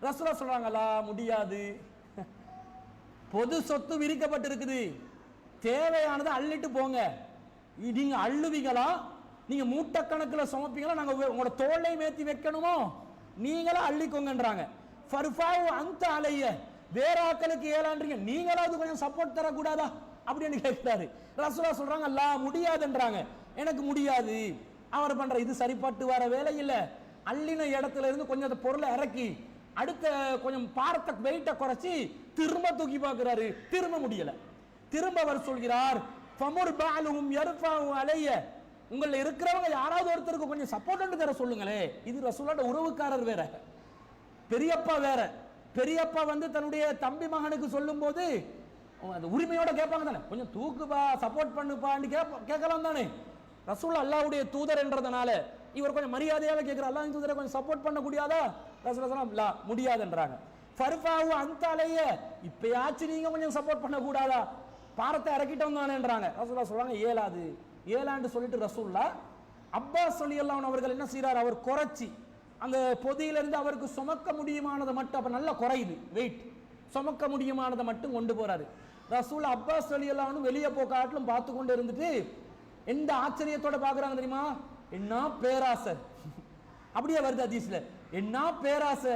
ரசூலுல்லாஹ் சொல்றாங்களா, முடியாது. பொது சொத்து விரிக்கப்பட்டிருக்குது, தேவையானதை அள்ளிட்டு போங்க. நீங்க அள்ளுவீங்களா, நீங்க மூட்டை கணக்கில் சுமப்பீங்களா, நாங்க உங்களோட தோளை மேத்தி வைக்கணுமோ, நீங்களா அள்ளிக்கோங்கன்றாங்க. ஃபர்ஃபாவு அந்த அலைய, வேற ஆக்களுக்கு ஏலான்றீங்க, நீங்களாவது கொஞ்சம் சப்போர்ட் தரக்கூடாதா அப்படின்னு கேட்கிறாரு. ரசூலுல்லாஹ் சொல்றாங்க லா, முடியாதுன்றாங்க. எனக்கு முடியாது. அவர் பண்ற இது சரிப்பட்டு வர வேலை இல்லை. அள்ளின இடத்துல இருந்து கொஞ்சம் பொருளை இறக்கி அடுத்த கொஞ்சம் பாரத்தை வெயிட்ட குறைச்சி திரும்ப தூக்கி பார்க்கிறாரு, திரும்ப முடியல. திரும்ப அவர் சொல்கிறார் ஃபமுர் பாலுஹும் யர்ஃபஉ அலைய, உங்களை இருக்கிறவங்க யாராவது ஒருத்தருக்கு கொஞ்சம் சப்போர்ட் தர சொல்லுங்களே. இது ரசூலுல்லாஹ் உறவுக்காரர் வேற, பெரியப்பா வேற. பெரியப்பா வந்து தன்னுடைய தம்பி மகனுக்கு சொல்லும் போது அந்த உரிமையோட கேட்பாங்க தானே, கொஞ்சம் தூக்குப்பா, சப்போர்ட் பண்ணுப்பான்னு கேட்கலாம் தானே. ரசூலுல்லாஹ் அல்லாஹ்வுடைய தூதர் என்றதுனால இவர் கொஞ்சம் மரியாதையாக கேட்கிறார், அல்லாஹ்வின் தூதரை கொஞ்சம் சப்போர்ட் பண்ண முடியாதா? ரசூலுல்லாஹ் லா, முடியாதுன்றாங்க. ஃபர்ஃபாவு அந்த அலைய, இப்பயாச்சும் நீங்க கொஞ்சம் சப்போர்ட் பண்ண கூடாதா, பாரத்தை இறக்கிட்டோம் தானேன்றாங்க. ரசூலுல்லாஹ் சொல்றாங்க ஏலாது. ஏலான்னு சொல்லிட்டு ரசூலுல்லாஹ் அப்பாஸ் ரலியல்லாஹு அன்ஹு அவர்கள் என்ன செய்றார், அவர் குறைச்சி அந்த பொதியிலிருந்து அவருக்கு சுமக்க முடியுமானதை மட்டும், அப்ப நல்லா குறையுது வெயிட், சுமக்க முடியுமானதை மட்டும் கொண்டு போறாரு. ரசூல் அப்பாஸ் ரலியல்லாஹு அன்ஹு வெளியே போக்காட்டிலும் பார்த்து கொண்டு இருந்துட்டு எந்த ஆச்சரியத்தோட பாக்குறாங்க தெரியுமா, என்ன பேராசை. அப்படியே வருது ஹதீஸ்ல, என்ன பேராசை.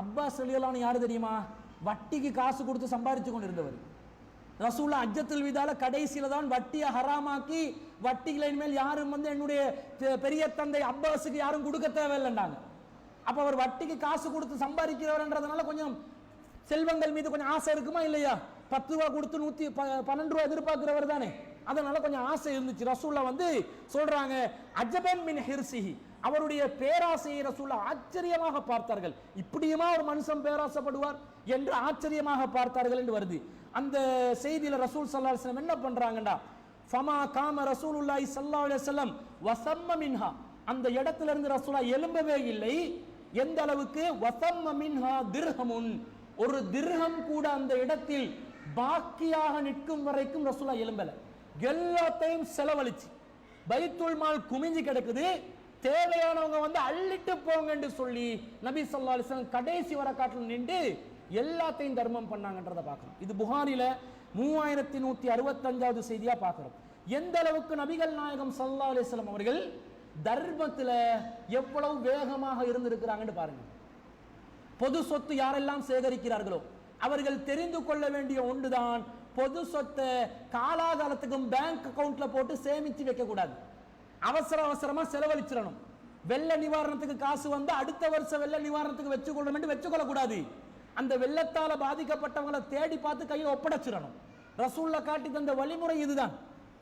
அப்பாஸ் ரலியல்லாஹு அன்ஹு யாரு தெரியுமா, வட்டிக்கு காசு கொடுத்து சம்பாதிச்சு கொண்டு இருந்தவர். ரசூலுல்லாஹ் ஹஜ்ஜத்துல் விதால கடைசியில தான் வட்டியை ஹராமாக்கி, வட்டிகளின் மேல் யாரும் வந்து என்னுடைய பெரிய தந்தை அப்பாஸுக்கு யாரும் கொடுக்க தேவையில்லைண்டாங்க. அப்ப அவர் வட்டிக்கு காசு கொடுத்து சம்பாதிக்கிறவர்ன்றதுனால கொஞ்சம் செல்வங்கள் மீது கொஞ்சம் ஆசை இருக்குமா இல்லையா? 10 ரூபா கொடுத்து 112 ரூபா எதிர்பார்க்கிறவர் தானே, அதனால கொஞ்சம் ஆசை இருந்துச்சு. ரசூலுல்லாஹ் வந்து சொல்றாங்க அஜபன் மின் ஹிர்சிஹி, அவருடைய பேராசையை ரசூலுல்லாஹ் ஆச்சரியமாக பார்த்தார்கள். இப்படியுமா ஒரு மனுஷன் பேராசைப்படுவார் என்று ஆச்சரியமாக பார்த்தார்கள் என்று வருது. அந்த செய்தியில ரசூல் ஸல்லல்லாஹு அலைஹி வஸல்லம் என்ன பண்றாங்கடா, ஃபமா காம ரசூலுல்லாஹி ஸல்லல்லாஹு அலைஹி வஸல்லம் வஸம்ம மின்ஹா, அந்த இடத்துல இருந்து ரசூலுல்லாஹ் எழும்பவே இல்லை. எந்த அளவுக்கு, வஸம்ம மின்ஹா திர்ஹமுன், ஒரு திர்ஹம் கூட அந்த இடத்தில் பாக்கியாக நிற்கும் வரைக்கும் ரசூலுல்லாஹ் எழும்பல. எல்லாத்தையும் செலவழிச்சு பைத்துல் மால் குமிஞ்சி கிடக்குது, தேவையானவங்க வந்து அள்ளிட்டு போங்க என்று சொல்லி நபி ஸல்லல்லாஹு அலைஹி வஸல்லம் கடைசி வரக்காட்டில் நின்று எல்லாத்தையும் தர்மம் பண்ணாங்கன்றதை பார்க்கிறோம். இது புகாரில 3165வது செய்தியா பார்க்கிறோம். எந்த அளவுக்கு நபிகள் நாயகம் ஸல்லல்லாஹு அலைஹி வஸல்லம் அவர்கள் தர்மத்துல எவ்வளவு வேகமாக இருந்திருக்கிறாங்கன்னு பாருங்க. பொது சொத்து யாரெல்லாம் சேகரிக்கிறார்களோ அவர்கள் தெரிந்து கொள்ள வேண்டிய ஒன்றுதான், பொது சொத்தை காலாகாலத்துக்கும் பேங்க் அக்கவுண்ட்ல போட்டு சேமிச்சு வைக்க கூடாது. அவசரமா செலவழிச்சிடணும். வெள்ள நிவாரணத்துக்கு காசு வந்து அடுத்த வருஷம் வெள்ள நிவாரணத்துக்கு வச்சுக்கொள்ள கூடாது. அந்த வெள்ளத்தால பாதிக்கப்பட்டவங்களை தேடி பார்த்து கையில் ஒப்படைச்சிடணும். ரசூலுல்லாஹ் காட்டி தந்த வழிமுறை இதுதான்.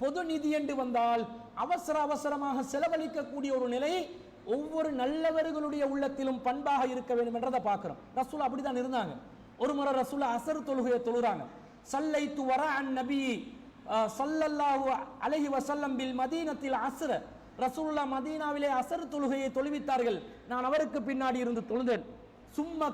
பொது நிதி என்று வந்தால் அவசரமாக செலவழிக்கக்கூடிய ஒரு நிலை ஒவ்வொரு நல்லவர்களுடைய உள்ளத்திலும் பண்பாக இருக்க வேண்டும் என்றதை பார்க்கிறோம். ரசூலுல்லாஹ் அப்படிதான் இருந்தாங்க. ஒரு முறை ரசூலுல்லாஹ் அஸர் தொழுகையை தொழுறாங்க. சல்லைத்து வரா அன் நபி ஸல்லல்லாஹு அலைஹி வஸல்லம் பில் மதீனத்தில் அஸ்ர, ரசூலுல்லாஹ் மதீனாவிலே அஸர் தொழுகையை தொழுவித்தார்கள். நான் அவருக்கு பின்னாடி இருந்து தொழுதேன். சும்மா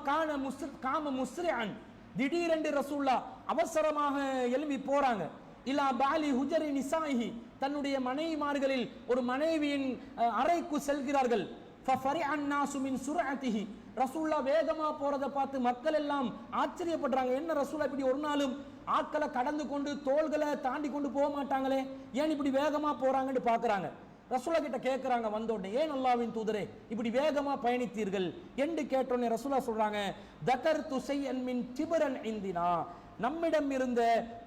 காம முஸ்ரிஅன், திடீரென்று ரசூலுல்லாஹ் அவசரமாக எழும்பி போறாங்க. இலா பாலி ஹுஜரி நிசாஹி, தன்னுடைய மனைவிமார்களில் ஒரு மனைவியின் அறைக்கு செல்கிறார்கள். ஃபஃபரிஅன் நாசு மின் சுர்அதிஹி, ரசூலுல்லாஹ் வேகமா போறதை பார்த்து மக்கள் எல்லாம் ஆச்சரியப்படுறாங்க. என்ன ரசூலுல்லாஹ் இப்படி ஒரு நாளும் ஆட்களை கடந்து கொண்டு தோள்களை தாண்டி கொண்டு போக மாட்டாங்களே, ஏன் இப்படி வேகமா போறாங்கன்னு பார்க்கறாங்க. ரசூலுல்லாஹ் கிட்ட கேட்கறாங்க வந்த உடனே, ஏன் அல்லாஹ்வின் தூதரே இப்படி வேகமா பயணித்தீர்கள் என்று கேட்டோன்னே ரசூலுல்லாஹ் சொல்றாங்க, தகர்து ஷைஅன் மின் திபரன் இந்தினா, நம்மிடம் இருந்த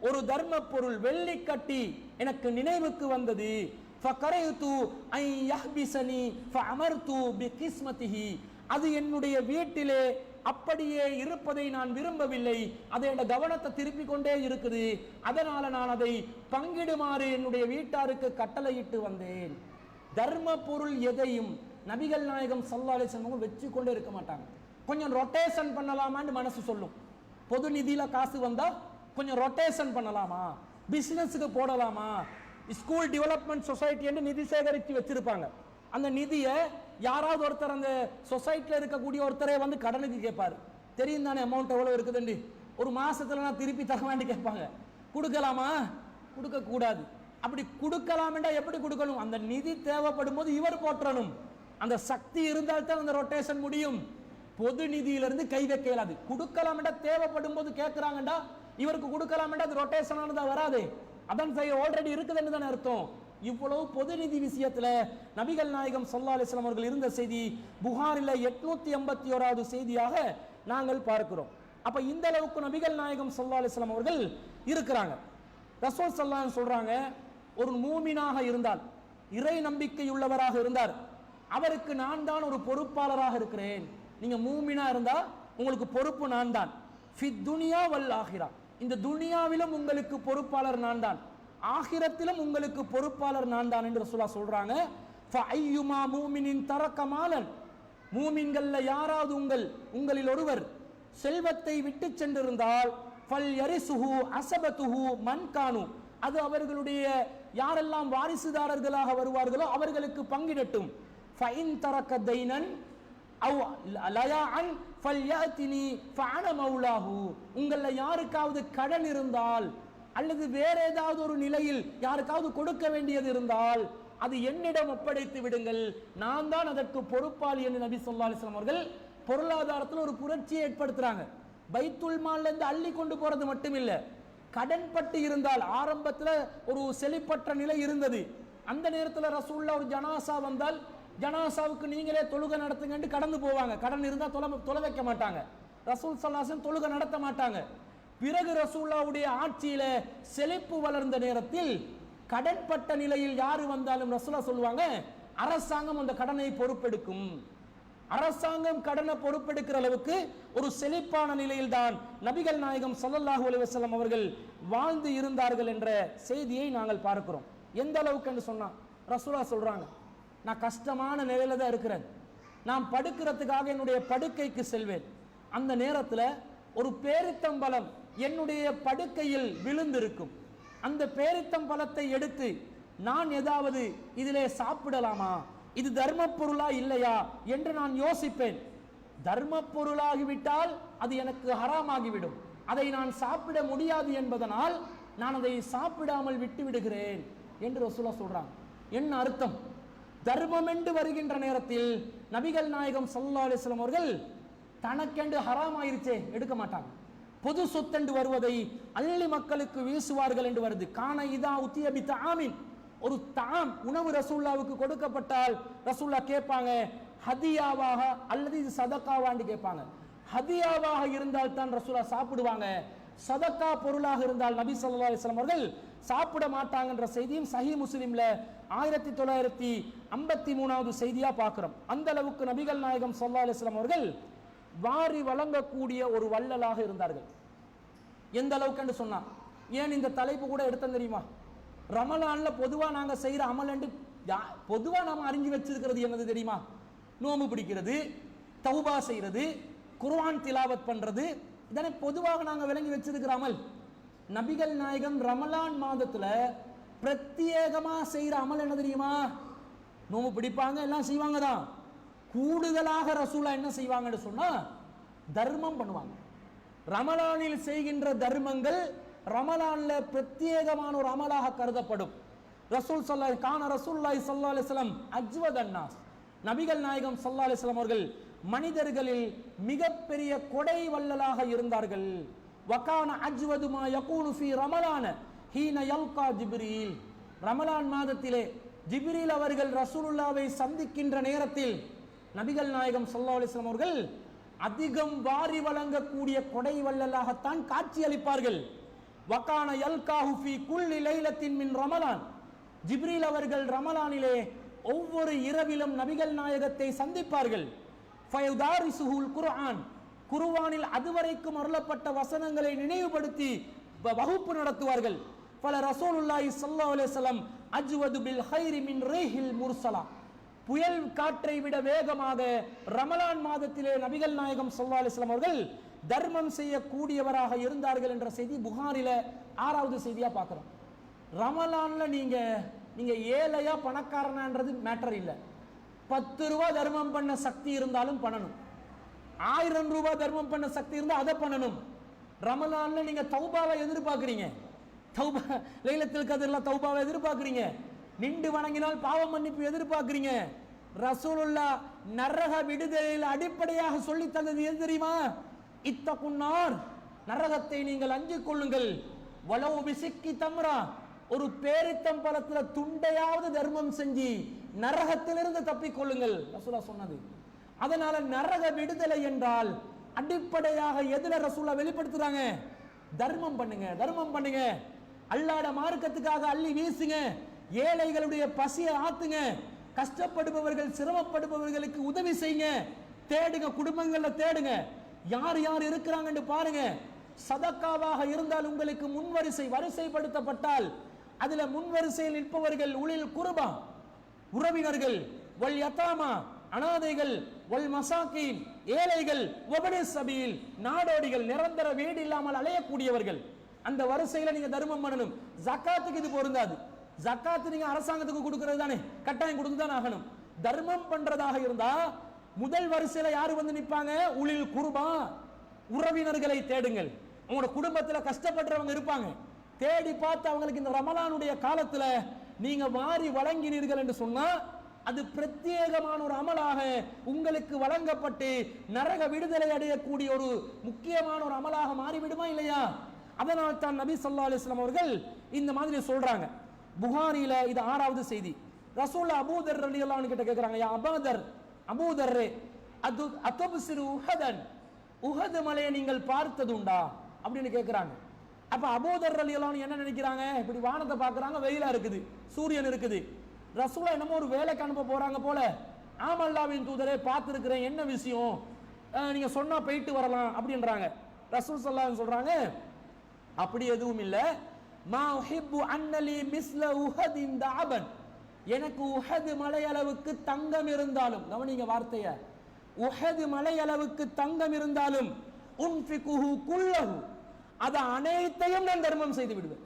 ஒரு தர்ம பொருள் வெள்ளிக்கட்டி எனக்கு நினைவுக்கு வந்தது. ஃபகரைது ஐ யஹ்பிஸனி ஃபஅமர்து பிகிஸ்மதிஹி, அது என்னுடைய வீட்டிலே அப்படியே இருப்பதை நான் விரும்பவில்லை, அதை என் கவனத்தை திருப்பி கொண்டே இருக்குது, அதனால நான் அதை பங்கிடுமாறு என்னுடைய வீட்டாருக்கு கட்டளையிட்டு வந்தேன். தர்ம பொருள் எதையும் நபிகள் நாயகம் ஸல்லல்லாஹு அலைஹி வஸல்லம் வச்சு கொண்டே இருக்க மாட்டாங்க. கொஞ்சம் ரொட்டேஷன் பண்ணலாமான்னு மனசு சொல்லும். பொது நிதியில காசு வந்தா கொஞ்சம் ரொட்டேஷன் பண்ணலாமா, பிசினஸுக்கு போடலாமா, ஸ்கூல் டெவலப்மெண்ட் சொசைட்டி என்று நிதி சேகரித்து வச்சிருப்பாங்க. அந்த நிதியை யாராவது ஒருத்தர் அந்த சொசைட்டில இருக்கக்கூடிய ஒருத்தரே வந்து கடனுக்கு கேட்பாரு. தெரியும் தானே அமௌண்ட் எவ்வளவு இருக்குதுன்னு, ஒரு மாசத்துல நான் திருப்பி தர வேண்டி கேட்பாங்க. கொடுக்கலாமா, கொடுக்க கூடாது. அப்படி கொடுக்கலாம்டா எப்படி கொடுக்கணும், அந்த நிதி தேவைப்படும் போது இவர் போற்றணும். அந்த சக்தி இருந்தால் தான் அந்த ரொட்டேஷன் முடியும். பொது நிதியிலிருந்து கை வைக்க இயலாது. கொடுக்கலாம்டா தேவைப்படும் போது கேட்கிறாங்கடா இவருக்கு கொடுக்கலாம், அது ரொட்டேஷன் ஆனதா வராது, அதான் ஆல்ரெடி இருக்குதுன்னு தானே அர்த்தம். இவ்வளவு பொது நிதி விஷயத்துல நபிகள் நாயகம் ஸல்லல்லாஹு அலைஹி வஸல்லம் அவர்கள் இருந்த செய்தி புகாரில 881வது செய்தியாக நாங்கள் பார்க்கிறோம். அப்ப இந்த அளவுக்கு நபிகள் நாயகம் ஸல்லல்லாஹு அலைஹி வஸல்லம் அவர்கள் இருக்கிறாங்க. ரசூல் ஸல்லல்லாஹு அலைஹி வஸல்லம் சொல்றாங்க, ஒரு மூமினாக இருந்தால், இறை நம்பிக்கை உள்ளவராக இருந்தார், அவருக்கு நான் தான் ஒரு பொறுப்பாளராக இருக்கிறேன். நீங்க மூமினா இருந்தா உங்களுக்கு பொறுப்பு நான் தான். ஃபித் துனியா வல் ஆஹிரா, இந்த துனியாவிலும் உங்களுக்கு பொறுப்பாளர் நான் தான், ஆகிரத்திலும் உங்களுக்கு பொறுப்பாளர் நான் தான் என்று ரசூலுல்லாஹ் சொல்றாங்க. ஃபஅய்யுமா மூமினின் தரக மாலன், மூமின்கள்ல யாராவது உங்களில் ஒருவர் செல்வத்தை விட்டு சென்றிருந்தால் ஃபல் யரிசுஹு அஸபத்துஹு மன் கானு, அது அவர்களுடைய யாரெல்லாம் வாரிசுதாரர்களாக வருவார்களோ அவர்களுக்கு பங்கிடட்டும். ஃபஇன் தரக தைனன் அவ் லயாஅன் ஃபல்யஅதினி ஃபஅன மௌலாஹு, உங்கள யாருக்காவது கடன் இருந்தால் அல்லது வேற ஏதாவது ஒரு நிலையில் யாருக்காவது கொடுக்க வேண்டியது இருந்தால் அது என்னிடம் ஒப்படைத்து விடுங்கள், நான் தான் அதற்கு பொறுப்பாளி என்று நபி ஸல்லல்லாஹு அலைஹி வஸல்லம் அவர்கள் பொருளாதாரத்தில் ஒரு புரட்சியை ஏற்படுத்துறாங்க. பைத்துல் மால்ல இருந்து அள்ளி கொண்டு போறது மட்டும் இல்ல, கடன் பட்டு இருந்தால், ஆரம்பத்தில் ஒரு செழிப்பற்ற நிலை இருந்தது, அந்த நேரத்தில் ரசூலுல்லாஹ் ஒரு ஜனாசா வந்தால் ஜனாசாவுக்கு நீங்களே தொழுகை நடத்துங்கன்னு கடந்து போவாங்க. கடன் இருந்தால் தொலை வைக்க மாட்டாங்க, ரசூல் ஸல்லல்லாஹு அலைஹி வஸல்லம் தொழுகை நடத்த மாட்டாங்க. பிறகு ரசூலுல்லாஹ்வுடைய ஆட்சியில செழிப்பு வளர்ந்த நேரத்தில் கடன்பட்ட நிலையில் யாரு வந்தாலும் ரசூலுல்லாஹ் சொல்லுவாங்க, அரசாங்கம் அந்த கடனை பொறுப்பெடுக்கும். அரசாங்கம் கடனை பொறுப்பெடுக்கிற அளவுக்கு ஒரு செழிப்பான நிலையில் தான் நபிகள் நாயகம் ஸல்லல்லாஹு அலைஹி வஸல்லம் அவர்கள் வாழ்ந்து இருந்தார்கள் என்ற செய்தியை நாங்கள் பார்க்கிறோம். எந்த அளவுக்கு என்று சொன்னா ரசூலுல்லாஹ் சொல்றாங்க, நான் கஷ்டமான நிலையில தான் இருக்கிறேன், நான் படுக்கிறதுக்காக என்னுடைய படுக்கைக்கு செல்வேன், அந்த நேரத்தில் ஒரு பேரித்தம்பழம் என்னுடைய படுக்கையில் விழுந்திருக்கும், அந்த பேரித்தம்பழத்தை எடுத்து நான் ஏதாவது இதிலே சாப்பிடலாமா, இது தர்ம பொருளா இல்லையா என்று நான் யோசிப்பேன். தர்ம பொருளாகிவிட்டால் அது எனக்கு ஹராமாகிவிடும், அதை நான் சாப்பிட முடியாது என்பதனால் நான் அதை சாப்பிடாமல் விட்டு விடுகிறேன் என்று ரசூலுல்லாஹ் சொல்றாங்க. என்ன அர்த்தம்? தர்மம் என்று வருகின்ற நேரத்தில் நபிகள் நாயகம் ஸல்லல்லாஹு அலைஹி வஸல்லம் அவர்கள் தனக்கென்று ஹராம் ஆயிருச்சே எடுக்க மாட்டாங்க, பொது சொத்தென்று வருவதை அள்ளி மக்களுக்கு வீசுவார்கள் என்று வருது. கான இதா உத்திய பி தஆமின், ஒரு தாம் உணவு ரசூலுல்லாவுக்கு கொடுக்கப்பட்டால் ரசூலுல்லாஹ் கேட்பாங்க, ஹதியாவாக அல்லது இது சதக்காவான்னு கேட்பாங்க. ஹதியாவாக இருந்தால் தான் ரசூலுல்லாஹ் சாப்பிடுவாங்க, சதக்கா பொருளாக இருந்தால் நபி ஸல்லல்லாஹு அலைஹி வஸல்லம் அவர்கள் சாப்பிட மாட்டாங்கன்ற செய்தியும் சஹீஹ் முஸ்லிம்ல 1953வது செய்தியா பார்க்கிறோம். அந்த அளவுக்கு நபிகள் நாயகம் ஸல்லல்லாஹு அலைஹி வஸல்லம் அவர்கள் வாரி வழங்கக்கூடிய ஒரு வள்ளலாக இருந்தார்கள். எந்த அளவுக்கு என்று சொன்னா, ஏன் இந்த தலைப்பு கூட எடுத்தேன் தெரியுமா? ரமலான்ல பொதுவா நாங்க செய்யற அமல் என்று பொதுவா நாம அறிஞ்சு வச்சிருக்கிறது என்னது தெரியுமா? நோம்பு பிடிக்கிறது, தௌபா செய்யறது, குர்ஆன் திலாவத் பண்றது, இதனை பொதுவாக நாங்க விளங்கி வச்சிருக்கிற அமல். நபிகள் நாயகம் ரமலான் மாதத்துல பிரத்யேகமா செய்யற அமல் என்ன தெரியுமா? நோம்பு பிடிப்பாங்க, எல்லாம் செய்வாங்க தான். கூடுதலாக ரசூலுல்லாஹ் என்ன செய்வாங்கன்னு சொன்னா தர்மம் பண்ணுவாங்க. ரமலானில் செய்கின்ற தர்மங்கள் ரமலான்ல பிரத்யேகமான ஒரு அமலாக கருதப்படும். ரசூலுல்லாஹி ஸல்லல்லாஹு அலைஹி வஸல்லம் அஜ்வதன் நாஸ், நபிகள் நாயகம் ஸல்லல்லாஹு அலைஹி வஸல்லம் அவர்கள் மனிதர்களில் மிகப்பெரிய கொடை வள்ளலாக இருந்தார்கள். வகான அஜ்வது மா யகூனு ஃபீ ரமலான ஹீன யல்கா ஜிப்ரீல், ரமலான் மாதத்திலே ஜிப்ரீல் அவர்கள் ரசூலுல்லாவை சந்திக்கின்ற நேரத்தில் நபிகள் நாயகம் ஸல்லல்லாஹு அலைஹி வஸல்லம் அவர்கள் அதிகம் வாரி வழங்கக்கூடிய கொடை வள்ளலாகத்தான் காட்சி அளிப்பார்கள். வகான யல்காஹு ஃபீ குல்லி லைலத்தின் மின் ரமலான், ஜிப்ரீல் அவர்கள் ரமலானிலே ஒவ்வொரு இரவிலும் நபிகள் நாயகத்தை சந்திப்பார்கள். ஃபயுதாரிசுல் குர்ஆன், குர்ஆனில் அதுவரைக்கும் அருளப்பட்ட வசனங்களை நினைவுபடுத்தி வகுப்பு நடத்துவார்கள். பல ரசூலுல்லாஹி ஸல்லல்லாஹு அலைஹி வஸல்லம் அஜ்வது பில் கைரி மின் ரீஹில் முர்சலா, புயல் காற்றை விட வேகமாக ரமலான் மாதத்திலே நபிகள் நாயகம் ஸல்லல்லாஹு அலைஹி வஸல்லம் அவர்கள் தர்மம் செய்யக்கூடியவராக இருந்தார்கள் என்ற செய்தி புகாரில 6வது செய்தியா பார்க்கிறோம். ரமலான்ல நீங்க ஏழையா பணக்காரனான்றது மேட்டர் இல்லை. 10 ரூபாய் தர்மம் பண்ண சக்தி இருந்தாலும் பண்ணணும், 1000 ரூபாய் தர்மம் பண்ண சக்தி இருந்தா அதை பண்ணணும். ரமலான்ல நீங்க தௌபாவை எதிர்பார்க்கிறீங்க, தௌபா லைலத்துல் கத்ர்ல தௌபாவை எதிர்பார்க்கிறீங்க, நின்று வணங்கினால் பாவ மன்னிப்பு எதிர்பார்க்கிறீங்க. ரசூலுல்லாஹ் நரக விடுதலையில் அடிப்படையாக சொல்லி தந்தது எது தெரியுமா? இத்தகுன்னார், நரகத்தை நீங்கள் அஞ்சிக் கொள்ளுங்கள். வலவு பிசிக்கி தம்ரா, ஒரு பேரித்தம் பழத்துல துண்டையாவது தர்மம் செஞ்சு நரகத்திலிருந்து தப்பிக்கொள்ளுங்கள் ரசூலுல்லாஹ் சொன்னது. அதனால நரக விடுதலை என்றால் அடிப்படையாக எதுல ரசூலுல்லாஹ் வெளிப்படுத்துறாங்க? தர்மம் பண்ணுங்க, தர்மம் பண்ணுங்க, அல்லாஹ்வுடைய மார்க்கத்துக்காக அள்ளி வீசுங்க, ஏழைகளுடைய பசியை ஆத்துங்க, கஷ்டப்படுபவர்கள் சிரமப்படுபவர்களுக்கு உதவி செய்யுங்க, தேடுங்க, குடும்பங்கள்ல தேடுங்க, யார் யார் இருக்கிறாங்கன்னு பாருங்க. சதக்காவாக இருந்தால் உங்களுக்கு வரிசைப்படுத்தப்பட்டால் அதுல முன்வரிசையில் நிற்பவர்கள் உளில் குர்பா, உறவினர்கள், வல் யதாமா, அனாதைகள், வல் மசாக்கீன், ஏழைகள், வபனி சபீல், நாடோடிகள், நிரந்தர வீடு இல்லாமல் அலையக்கூடியவர்கள். அந்த வரிசையில நீங்க தர்மம் பண்ணணும். ஜக்காத்துக்கு இது பொருந்தாது. ஜக்காத்து நீங்க அரசாங்கத்துக்கு கொடுக்கிறது தானே, கட்டாயம் கொடுத்து தான் ஆகணும். தர்மம் பண்றதாக இருந்தா முதல் வரிசையில யாரு வந்து நிப்பாங்க? உளில் குர்பா, உறவினர்களை தேடுங்கள். உங்களோட குடும்பத்துல கஷ்டப்படுறவங்க இருப்பாங்க, தேடி பார்த்து அவங்களுக்கு இந்த ரமலானுடைய காலத்துல நீங்க வாரி வழங்கினீர்கள் என்று சொன்னா அது பிரத்யேகமான ஒரு அமலாக உங்களுக்கு வழங்கப்பட்டு நரக விடுதலை அடையக்கூடிய ஒரு முக்கியமான ஒரு அமலாக மாறிவிடுமா இல்லையா? அதனால் தான் நபி ஸல்லல்லாஹு அலைஹி வஸல்லம் அவர்கள் இந்த மாதிரி சொல்றாங்க. புகாரில இது 6வது செய்தி. ரசூலுல்லாஹ் அபூதர் ரலியல்லாஹு அன்ஹு கிட்ட கேக்குறாங்க, யா அபூதர், அபூதர், அத்பசிரு உஹதன், உஹது மலையை நீங்கள் பார்த்ததுண்டா அப்படின்னு கேக்குறாங்க. அப்ப அபூதர் ரலியல்லாஹு அன்ஹு என்ன நினைக்கிறாங்க? இப்படி வானத்தை பார்க்கறாங்க, வெயிலா இருக்குது, சூரியன் இருக்குது. ரசூலுல்லாஹ் என்னமோ ஒரு வேலைக்கு அனுப்ப போறாங்க போல. ஆம் அல்லாஹ்வின் தூதரே, பார்த்திருக்கிறேன், என்ன விஷயம், நீங்க சொன்னா போயிட்டு வரலாம் அப்படின்றாங்க. ரசூல் ஸல்லல்லாஹு அலைஹி சொல்றாங்க, அப்படி எதுவும் இல்ல. மா உஹிப்பு அன்னலி மிஸ்ல உஹதின் தஅபன், எனக்கு உஹது மலை அளவுக்கு தங்கம் இருந்தாலும், கவனிங்க வார்த்தைய, உஹது மலை அளவுக்கு தங்கம் இருந்தாலும் உன்ஃபிகுஹு குல்லஹு, அத அனைத்தையும் நான் தர்மம் செய்து விடுவேன்.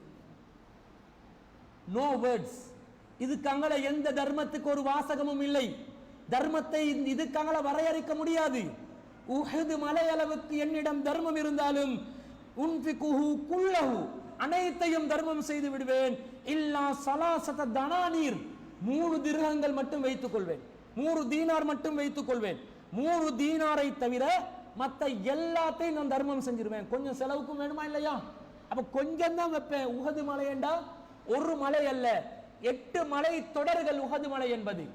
No words. இதுக்காங்கள எந்த தர்மத்துக்கு ஒரு வாசகமும் இல்லை. தர்மத்தை இதுக்காங்கள வரையறுக்க முடியாது. உஹது மலை அளவுக்கு என்னிடம் தர்மம் இருந்தாலும் உன்ஃபிகுஹு குல்லஹு, அனைத்தையும் தர்மம் செய்து விடுவேன். இல்லா ஸலாஸத தனானீர், 3 திர்ஹங்கள் மட்டும் வைத்துக் கொள்வேன், 3 தீனார் மட்டும் வைத்துக் கொள்வேன். 3 தீனாரை தவிர மத்த எல்லாத்தையும் நான் தர்மம் செஞ்சிருவேன். கொஞ்சம் செலவுக்கும் வேணுமா இல்லையா? அப்ப கொஞ்சம் தான் வைப்பேன். உஹது மலையண்டா ஒரு மலை அல்ல, 8 மலை தொடர்கள் உஹது மலை என்பது.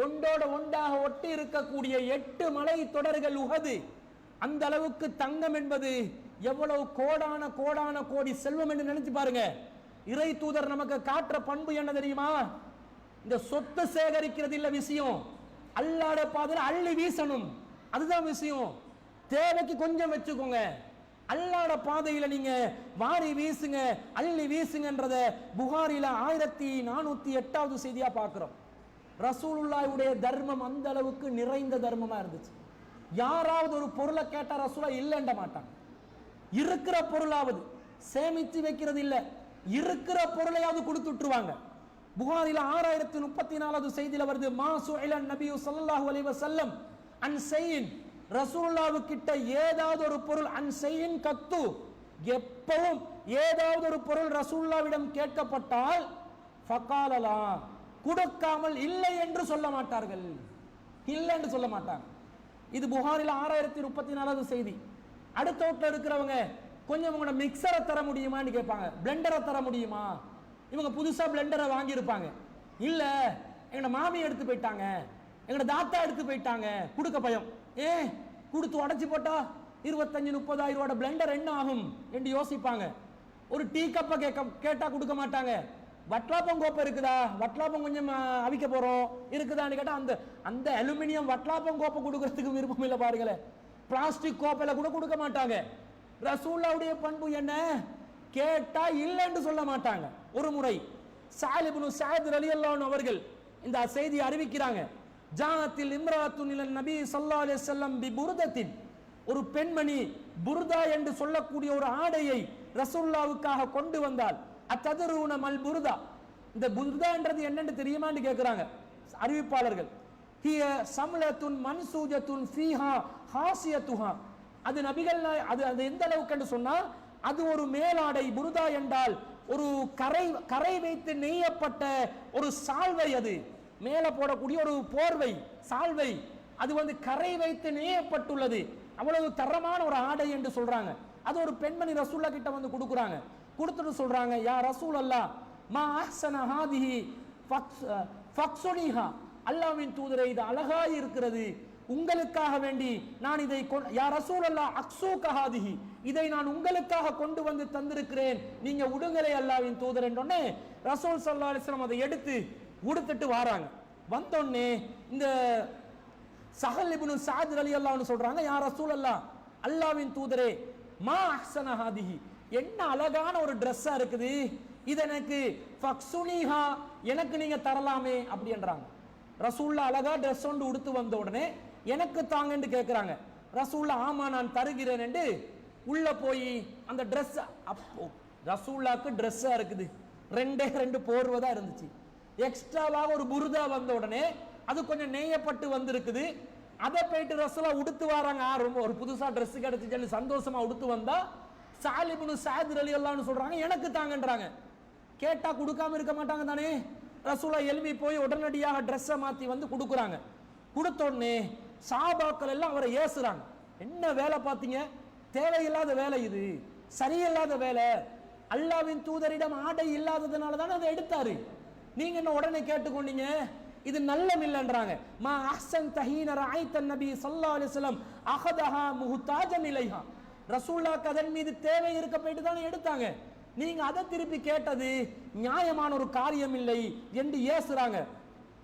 ஒன்றோட ஒன்றாக ஒட்டி இருக்கக்கூடிய 8 மலை தொடர்கள் உஹது. அந்த அளவுக்கு தங்கம் என்பது எவ்வளவு கோடான கோடான கோடி செல்வம் என்று நினைச்சு பாருங்க. இறை தூதர் நமக்கு காட்டுற பண்பு என்ன தெரியுமா? இந்த சொத்து சேகரிக்கிறது இல்ல விஷயம், அல்லாஹ்ட பாதையில அள்ளி வீசணும், அதுதான் விஷயம். தேவைக்கு கொஞ்சம் வச்சுக்கோங்க, அல்லாஹ்ட பாதையில நீங்க வாரி வீசுங்க, அள்ளி வீசுங்கன்றத புகாரில 1408வது செய்தியா பார்க்கிறோம். ரசூலுல்லாஹ்வுடைய தர்மம் அந்த அளவுக்கு நிறைந்த தர்மமா இருந்துச்சு. யாராவது ஒரு பொருளை கேட்டா ரசூலுல்லாஹ் இல்லைன்ற மாட்டாங்க. இருக்கிற பொருளாவது சேமித்து வைக்கிறது இல்ல, இருக்கிற பொருளையாவது கொடுத்து விட்டுருவாங்க. புகாரில 6034வது செய்தியில வருது, மா சுஇலன் நபி ஸல்லல்லாஹு அலைஹி வஸல்லம் அன் ஸையின், ரசூலுல்லாஹ் கிட்ட ஏதாவது ஒரு பொருள், அன் ஸையின் கத்து, எப்பவும் ஏதாவது ஒரு பொருள் ரசூலுல்லாஹ்விடம் கேட்கப்பட்டால் ஃபகாலலா, கொடுக்காமல் இல்லை என்று சொல்ல மாட்டார்கள், இல்லை என்று சொல்ல மாட்டாங்க. இது புகாரில 6034வது செய்தி. அடுத்த வீட்டில் இருக்கிறவங்க கொஞ்சம் உங்களோட மிக்சரை தர முடியுமான்னு கேட்பாங்க, பிளெண்டரை தர முடியுமா? இவங்க புதுசா பிளெண்டரை வாங்கி இருப்பாங்க, இல்ல எங்க மாமி எடுத்து போயிட்டாங்க, எங்க தாத்தா எடுத்து போயிட்டாங்க, கொடுக்க பயம். கொடுத்து உடச்சி போட்டா 25-30 ரூபாய் பிளெண்டர் என்ன ஆகும் என்று யோசிப்பாங்க. ஒரு டீ கப்பை கேட்டா கொடுக்க மாட்டாங்க. வட்லாப்பம் கோப்பை இருக்குதா, வட்லாப்பம் கொஞ்சம் அவிக்க போறோம் இருக்குதான்னு கேட்டா அந்த அந்த அலுமினியம் வட்லாப்பம் கோப்பை கொடுக்கறதுக்கு விருப்பம் இல்லை பாருங்களேன். பிளாஸ்டிக் கோப்பையில கூட கொடுக்க மாட்டாங்க. ரசூலுல்லாஹ்வுடைய பண்பு என்ன? கேட்டா இல்லைன்னு சொல்ல மாட்டாங்க. ஒரு முறை ஸஅத் இப்னு ஸஅத் ரலியல்லாஹு அன்ஹு அவர்கள் இந்த செய்தியை அறிவிக்கிறாங்க. ஜாஅத்தில் இம்ராத்துன் இலன் நபி ஸல்லல்லாஹு அலைஹி வஸல்லம் பி புர்தத்தின், ஒரு பெண்மணி புர்தா என்று சொல்லக்கூடிய ஒரு ஆடையை ரசூலுல்லாஹ்வுக்காக கொண்டு வந்தால், அத்ததரூன மல் புர்தா, இந்த புர்தான்றது என்னன்னு தெரியுமான்னு கேட்கிறாங்க அறிவிப்பாளர்கள். ஹிய சம்லத்துன் மன்சூஜத்துன் ஃபீஹா ஹாசியத்துஹா, அது நபிகள் அது அது எந்த அளவுக்கு சொன்னா, அது ஒரு மேலாடை. புர்தா என்றால் ஒரு கரை வைத்து நெய்யப்பட்ட ஒரு சால்வை, அது மேல போடக்கூடிய ஒரு போர்வை சால்வை, அது கரை வைத்து நெய்யப்பட்டுள்ளது. அவ்வளவு தரமான ஒரு ஆடை என்று சொல்றாங்க. அது ஒரு பெண்மணி ரசூல்லா கிட்ட வந்து கொடுக்குறாங்க. கொடுத்துட்டு சொல்றாங்க, யா ரசூல் அல்லாஹ் மா அஹ்ஸன ஹாதிஹி ஃபக்ஸுனிஹா, அல்லாஹ்வின் தூதரே இது அழகாய் இருக்கிறது, உங்களுக்காக வேண்டி நான் இதை யா ரசூல் அல்லாஹ் அக்ஸூக ஹாதிஹி, இதை நான் உங்களுக்காக கொண்டு வந்து தந்திருக்கிறேன், நீங்க உடுங்களே அல்லாஹ்வின் தூதர் என்றோடனே ரசூல் ஸல்லல்லாஹு அலைஹி வஸல்லம் அதை எடுத்து உடுத்துட்டு வராங்க. வந்தோடனே இந்த சஹல் இப்னு சஅத் ரலியல்லாஹு அன்ஹு சொல்றாங்க, யா ரசூல் அல்லாஹ் அல்லாஹ்வின் தூதரே மா அஹ்ஸன ஹாதிஹி, என்ன அழகான ஒரு ட்ரெஸ்ஸா இருக்குது, இது எனக்கு ஃபக்ஸுனிஹா, எனக்கு நீங்க தரலாமே அப்படின்றாங்க. ரசூல்லா அழகா ட்ரெஸ் ஒன்று உடுத்து வந்த உடனே எனக்கு தாங்கன்னு கேட்குறாங்க. ரசூல்லா ஆமா நான் தருகிறேன் என்று உள்ள போய் அந்த ட்ரெஸ், அப்போ ரசூல்லாக்கு ட்ரெஸ்ஸா இருக்குது, ரெண்டே ரெண்டு போர்வை தான் இருந்துச்சு. எக்ஸ்ட்ராவாக ஒரு புருதா வந்த உடனே அது கொஞ்சம் நெய்யப்பட்டு வந்திருக்குது. அதை போயிட்டு ரசூலா உடுத்து வராங்க. ரொம்ப ஒரு புதுசா ட்ரெஸ் கிடைச்சிச்சு சந்தோஷமா உடுத்து வந்தா சஹல் இப்னு சஅத் ரலியல்லாஹு அன்ஹு சொல்றாங்க, எனக்கு தாங்கன்றாங்க. கேட்டா கொடுக்காம இருக்க மாட்டாங்க தானே. ரசூலா எழுப்பி போய் உடனடியாக ட்ரெஸ்ஸை மாத்தி வந்து கொடுக்குறாங்க. கொடுத்த உடனே சஹாபாக்கள் எல்லாம் அவரை ஏசுறாங்க, என்ன வேலை பார்த்தீங்க, தேவையில்லாத வேலை, இது சரியில்லாத வேலை, அல்லாஹ்வின் தூதரிடம் ஆடை இல்லாததுனால தானே அதை எடுத்தாரு, நீங்க என்ன உடனே கேட்டுக்கொண்டீங்க, இது நல்லம் இல்லைன்றாங்க. மா அஹ்ஸன் தஹீன ரஅய்த நபி ஸல்லல்லாஹு அலைஹி வஸல்லம் அஹதஹா முஹ்தாஜன் இலைஹா, ரசூலுல்லாஹ் அதன் மீது தேவை இருக்க போயிட்டு தானே எடுத்தாங்க, நீங்க அதை திருப்பி கேட்டது நியாயமான ஒரு காரியம் இல்லை என்று ஏசுறாங்க.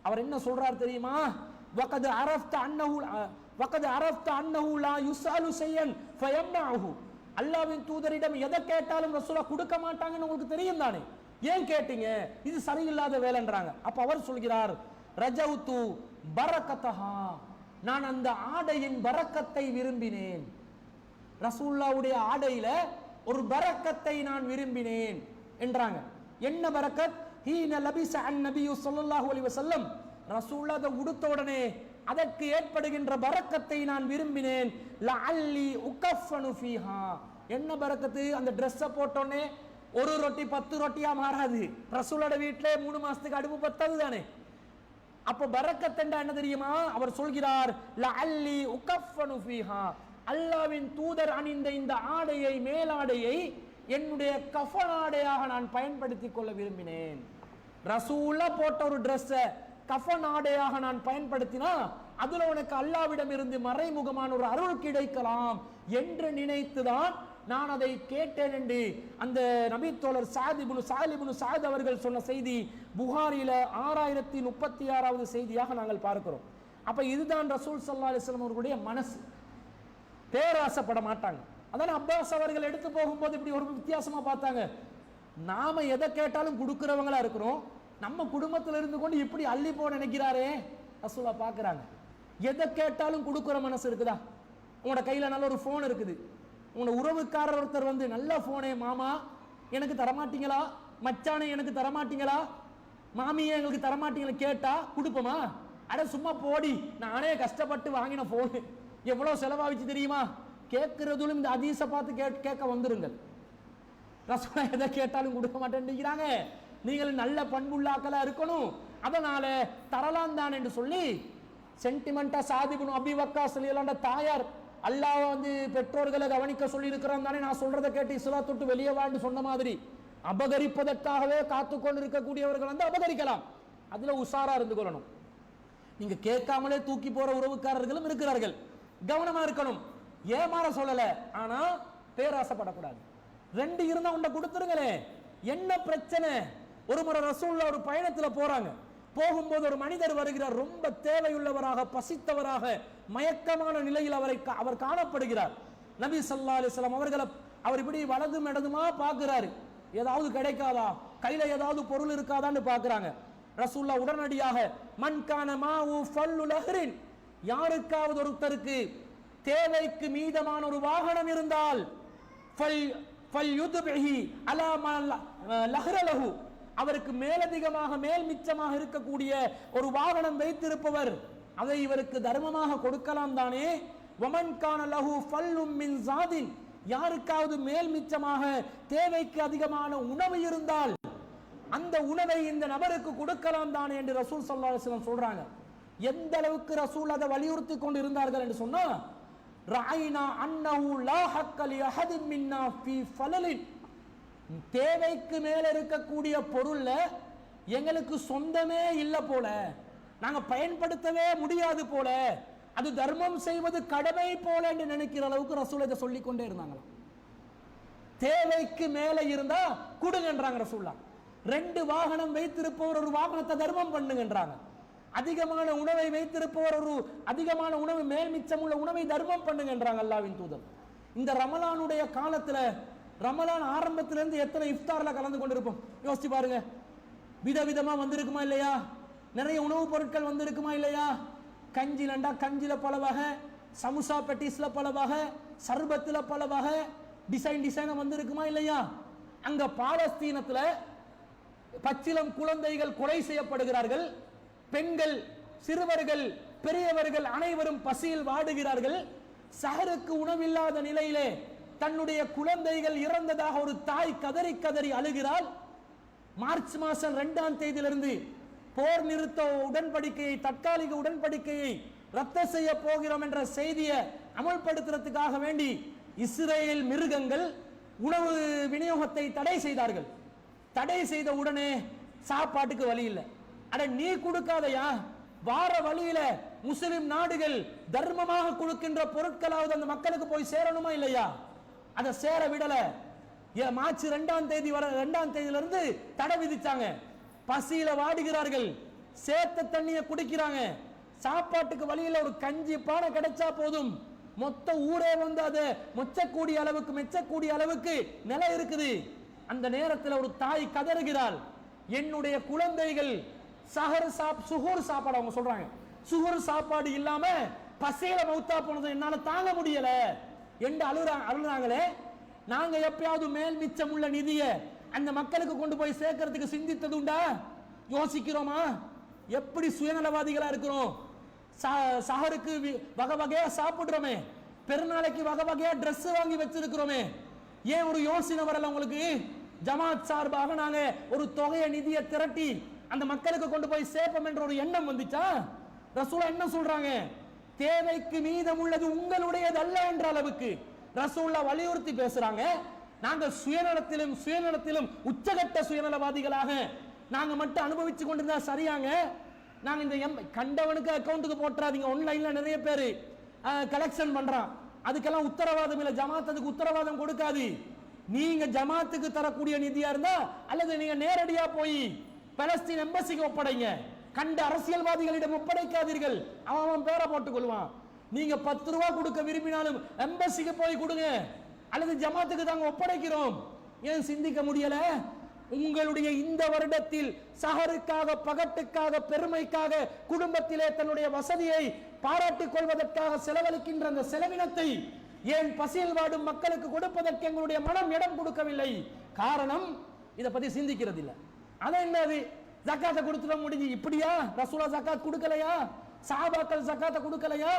அவர் என்ன சொல்றார் தெரியுமா, வகத் அரஃப்த அன்னஹு லா யுஸஅலு ஷையன் ஃபயம்னஹு, அல்லாஹ்வின் தூதரிடம் எதை கேட்டாலும் ரசூலுல்லாஹ் கொடுக்க மாட்டாங்கன்னு உங்களுக்கு தெரியும் தானே, ஏன் கேட்டீங்க, இது சரியில்லாத வேலைன்றாங்க. அப்ப அவர் சொல்கிறார், ரஜவுத்து பரக்கத்தஹா, நான் அந்த ஆடையின் பரக்கத்தை விரும்பினேன், ரசூலுல்லாஹ்வுடைய ஆடையில ஒரு பரக்கத்தை நான் விரும்பினேன் என்றாங்க. என்ன பரக்கத், ஹீன லபிஸ அன் நபியு ஸல்லல்லாஹு அலைஹி வஸல்லம், ரசூலுல்லாஹ் அதை உடுத்த உடனே அதற்கு ஏற்படுகின்ற பரக்கத்தை நான் விரும்பினேன். லஅல்லி உகஃபனு ஃபீஹா, என்ன பரக்கத்து, அந்த ட்ரெஸ்ஸை போட்டோன்னே ஒரு ரொட்டி 10 ரொட்டியா மாறாது, ரசூலோட வீட்டிலே 3 மாசத்துக்கு அடுப்பு பத்தாது தானே. அப்ப பரக்கத் என்றா என்ன தெரியுமா, அவர் சொல்கிறார், லஅல்லி உகஃபனு ஃபீஹா, அல்லாஹ்வின் தூதர் அணிந்த இந்த ஆடையை, மேலாடையை என்னுடைய கஃபன் ஆடையாக நான் பயன்படுத்திக் கொள்ள விரும்பினேன். ரசூலா போட்ட ஒரு ட்ரெஸ்ஸை கஃபன் ஆடையாக நான் பயன்படுத்தினா அதுல உனக்கு அல்லாஹ்விடம் இருந்து மறைமுகமான ஒரு அருள் கிடைக்கலாம் என்று நினைத்துதான் நான் அதை கேட்டேன் என்று அந்த நபித்தோழர் சஅத் இப்னு சஅத் அவர்கள் சொன்ன செய்தி புகாரில 6036வது செய்தியாக நாங்கள் பார்க்கிறோம். அப்ப இதுதான் ரசூல் ஸல்லல்லாஹு அலைஹி வஸல்லம் அவர்களுடைய மனசு, பேராசைப்பட மாட்டாங்க. அதான் அப்பாஸ் அவர்கள் எடுத்து போகும்போது இப்படி ஒரு வித்தியாசமா பார்த்தாங்க, நாம எதை கேட்டாலும் கொடுக்கிறவங்களா இருக்கிறோம், நம்ம குடும்பத்தில் இருந்து கொண்டு இப்படி அள்ளி போ நினைக்கிறாரே, ரசூலா பார்க்கறாங்க. எதை கேட்டாலும் கொடுக்கிற மனசு இருக்குதா, உங்களோட கையில நல்ல ஒரு போன் இருக்குது, உங்களோட உறவுக்காரர் ஒருத்தர் வந்து நல்ல போனே மாமா எனக்கு தரமாட்டீங்களா, மச்சானே எனக்கு தரமாட்டீங்களா, மாமியே எங்களுக்கு தரமாட்டீங்களா கேட்டா கொடுப்போமா, அட சும்மா போடி நானே கஷ்டப்பட்டு வாங்கின போனு எவ்வளவு செலவாச்சு தெரியுமா, கேட்கிறதும் இந்த ஹதீஸை பார்த்து கேட்க வந்துருங்கள். ரசூலா எதை கேட்டாலும் கொடுக்க மாட்டேன்னுக்கிறாங்க, நீங்கள் நல்ல பண்புள்ளாக்களா இருக்கணும், அதனால தரலாம் தான் என்று சொல்லி சென்டிமெண்டா சஅத் இப்னு அபீ வக்காஸ் ரலியல்லாஹு அன்ஹு தாயார் அல்லாஹ் வந்து பெற்றோர்களை கவனிக்க சொல்லி இருக்கிறான் தானே, நான் சொல்றதை கேட்டு இஸ்லாத்தை விட்டு வெளியே வான்னு சொன்ன மாதிரி அபகரிப்பதற்காகவே காத்து கொண்டு இருக்கக்கூடியவர்கள் வந்து அபகரிக்கலாம், அதுல உஷாரா இருந்து கொள்ளணும். நீங்க கேட்காமலே தூக்கி போற உறவுக்காரர்களும் இருக்கிறார்கள், கவனமா இருக்கணும். ஏமாற சொல்லல, ஆனா பேராசைப்படக்கூடாது. ரெண்டு இருந்தா உண்ட கொடுத்துருங்களே, என்ன பிரச்சனை. ஒரு முறை ரசூலுல்லாஹ் ஒரு பயணத்துல போறாங்க, போகும்போது ஒரு மனிதர் வருகிறார், ரொம்ப தேவையுள்ளவராக, பசித்தவராக, மயக்கமான நிலையில் அவர் காணப்படுகிறார். நபி ஸல்லல்லாஹு அலைஹி வஸல்லம் அவர்களை அவர் இப்படி வலதும் இடதுமா பார்க்கிறாரு, ஏதாவது கிடைக்காதா, கையில ஏதாவது பொருள் இருக்காதான்னு பார்க்கறாங்க. ரசூலுல்லாஹ் உடனடியாக மன் கான மாஹு ஃபல்லு லஹ்ரின், யாருக்காவது ஒருத்தருக்கு தேவைக்கு மீதமான ஒரு வாகனம் இருந்தால் ஃபல்யுத்பிஹி அலா மா லஹ்ர லஹு, அவருக்கு மேலதிகமாக மேல் மிச்சமாக இருக்கக்கூடிய ஒரு வாகனம் வைத்திருப்பவர் அதை இவருக்கு தர்மமாக கொடுக்கலாம் தானே. வமன் கான லஹு ஃபல்லும் மின் ஸாதின், யாருக்காவது மேல் மிச்சமாக தேவைக்கு அதிகமான உணவு இருந்தால் அந்த உணவை இந்த நபருக்கு கொடுக்கலாம் தானே என்று ரசூல் ஸல்லல்லாஹு அலைஹி வஸல்லம் சொல்றாங்க. எந்த அளவுக்கு ரசூல் அதை வலியுறுத்தி கொண்டு இருந்தார்கள் என்று சொன்னா, ரஐனா அன்னஹு லா ஹக்க லி அஹதின் மின்னா ஃபீ ஃபலலின். தேவைக்கு மேல இருக்கக்கூடிய பொருள்ல எங்களுக்கு சொந்தமே இல்லை போல, நாங்க பயன்படுத்தவே முடியாது போல, அது தர்மம் செய்வது கடமை போல என்று நினைக்கிற அளவுக்கு ரசூல் இதை சொல்லிக் கொண்டே இருந்தாங்களாம். தேவைக்கு மேல இருந்தா கொடுங்கன்றாங்க ரசூல்லா. 2 வாகனம் வைத்திருப்பவர் ஒரு வாகனத்தை தர்மம் பண்ணுங்கன்றாங்க. அதிகமான உணவை வைத்திருப்பவர் ஒரு அதிகமான உணவு மேல் மிச்சம் உள்ள உணவை தர்மம் பண்ணுங்கன்றாங்க அல்லாஹ்வின் தூதர். இந்த ரமலானுடைய காலத்துல, ரமலான் ஆரம்பத்திலிருந்து எத்தனை இஃப்தார்ல கலந்து கொண்டிருப்போம் யோசிச்சு பாருங்க. விதவிதமா வந்திருக்குமா இல்லையா? நிறைய உணவுப் பொருட்கள் வந்திருக்குமா இல்லையா? கஞ்சிலண்டா கஞ்சில பல வகை, சமுசா பெட்டிஸ்ல பல வகை, சர்பத்துல பல வகை, டிசைனா வந்திருக்குமா இல்லையா? அங்க பாலஸ்தீனத்துல பச்சிலம் குழந்தைகள் கொலை செய்யப்படுகிறார்கள். பெண்கள், சிறுவர்கள், பெரியவர்கள் அனைவரும் பசியில் வாடுகிறார்கள். சஹருக்கு உணவில்லாத நிலையிலே தன்னுடைய குழந்தைகள் இறந்ததாக ஒரு தாய் கதறி கதறி அழுகிறாள். மார்ச் மாதம் 2ஆம் தேதியிலிருந்து போர் நிறுத்த உடன்படிக்கையை, தற்காலிக உடன்படிக்கையை ரத்து செய்ய போகிறோம் என்ற செய்தியை அமல்படுத்துறதுக்காக வேண்டி இஸ்ரேல் மிருகங்கள் உணவு விநியோகத்தை தடை செய்தார்கள். தடை செய்த உடனே சாப்பாட்டுக்கு வழி இல்லை. அட நீ கொடுக்காதையா, வார வழியில முஸ்லிம் நாடுகள் தர்மமாக கொடுக்கின்ற பொருட்களாவது அந்த மக்களுக்கு போய் சேரணுமா இல்லையா? அதை சேர விடல. மார்ச் 2ஆம் தேதி வர 2ஆம் தேதியிலிருந்து தடை விதிச்சாங்க. பசியில வாடுகிறார்கள், சேத்த தண்ணியை குடிக்கிறாங்க. சாப்பாட்டுக்கு வழியில ஒரு கஞ்சி பானை கிடைச்சா போதும், மொத்த ஊரே வந்து அதை மெச்சக்கூடிய அளவுக்கு நிலை இருக்குது. அந்த நேரத்தில் ஒரு தாய் கதறுகிறாள், என்னுடைய குழந்தைகள் சுகூர் சாப்பாடு, அவங்க சொல்றாங்க சுகூர் சாப்பாடு இல்லாம பசியில மௌத்தா போனது என்னால தாங்க முடியல என்று அழுறாங்களே. நாங்க எப்பயாவது மேல் மிச்சம் உள்ள நிதியை அந்த மக்களுக்கு கொண்டு போய் சேர்க்கறதுக்கு சிந்தித்தது உண்டா? யோசிக்கிறோமா? எப்படி சுயநலவாதிகளா இருக்கிறோம்? சஹருக்கு வகை வகையா சாப்பிடுறோமே, பெருநாளைக்கு வகை வகையா ட்ரெஸ் வாங்கி வச்சிருக்கிறோமே, ஏன் ஒரு யோசனை வரல உங்களுக்கு? ஜமாத் சார்பாக நாங்க ஒரு தொகையை நிதியை திரட்டி அந்த மக்களுக்கு கொண்டு போய் சேர்ப்போம் என்ற ஒரு எண்ணம் வந்துச்சா? ரசூலா என்ன சொல்றாங்க? தேவைக்கு மீதம் உள்ளது உங்களுடையது அல்ல என்ற அளவுக்கு ரசூலா வலியுறுத்தி பேசுறாங்க. நாங்க சுயநலத்திலும் உச்சகட்ட சுயநலவாதிகளாக நாங்க மட்டும் அனுபவிச்சு கொண்டிருந்தா சரியாங்க? நாங்க இந்த கண்டவனுக்கு அக்கௌண்ட்டுக்கு போட்டுறாதீங்க. ஆன்லைன்ல நிறைய பேர் கலெக்ஷன் பண்றான், அதுக்கெல்லாம் உத்தரவாதம் இல்லை. ஜமாத் அதுக்கு உத்தரவாதம் கொடுக்காது. நீங்க ஜமாத்துக்கு தரக்கூடிய நிதியா இருந்தா, அல்லது நீங்க நேரடியா போய் பலஸ்தீன் எம்பசிக்கு ஒப்படைங்க. கண்ட அரசியல்வாதிகளிடம் ஒப்படைக்காதீர்கள், அவன் பேரை போட்டுக் கொள்வான். நீங்க 10 ரூபா கொடுக்க விரும்பினாலும் எம்பசிக்கு போய் கொடுங்க, அல்லது ஜமாத்துக்கு தாங்க ஒப்படைக்கிறோம். ஏன் சிந்திக்க முடியல? உங்களுடைய இந்த வருடத்தில் சஹருக்காக, பகட்டுக்காக, பெருமைக்காக, குடும்பத்திலே தன்னுடைய வசதியை பாராட்டிக் கொள்வதற்காக செலவழிக்கின்ற அந்த செலவினத்தை ஏன் பசியில் வாடும் மக்களுக்கு கொடுப்பதற்கு எங்களுடைய மனம் இடம் கொடுக்கவில்லை? காரணம், இதை பத்தி சிந்திக்கிறது இல்லை. அதான் என்னது, ஜக்காத்தை கொடுத்துட முடிஞ்சு. இப்படியா ரசூலா ஜக்காத் கொடுக்கலையா? சஹாபாக்கள் ஜக்காத்தை கொடுக்கலையா?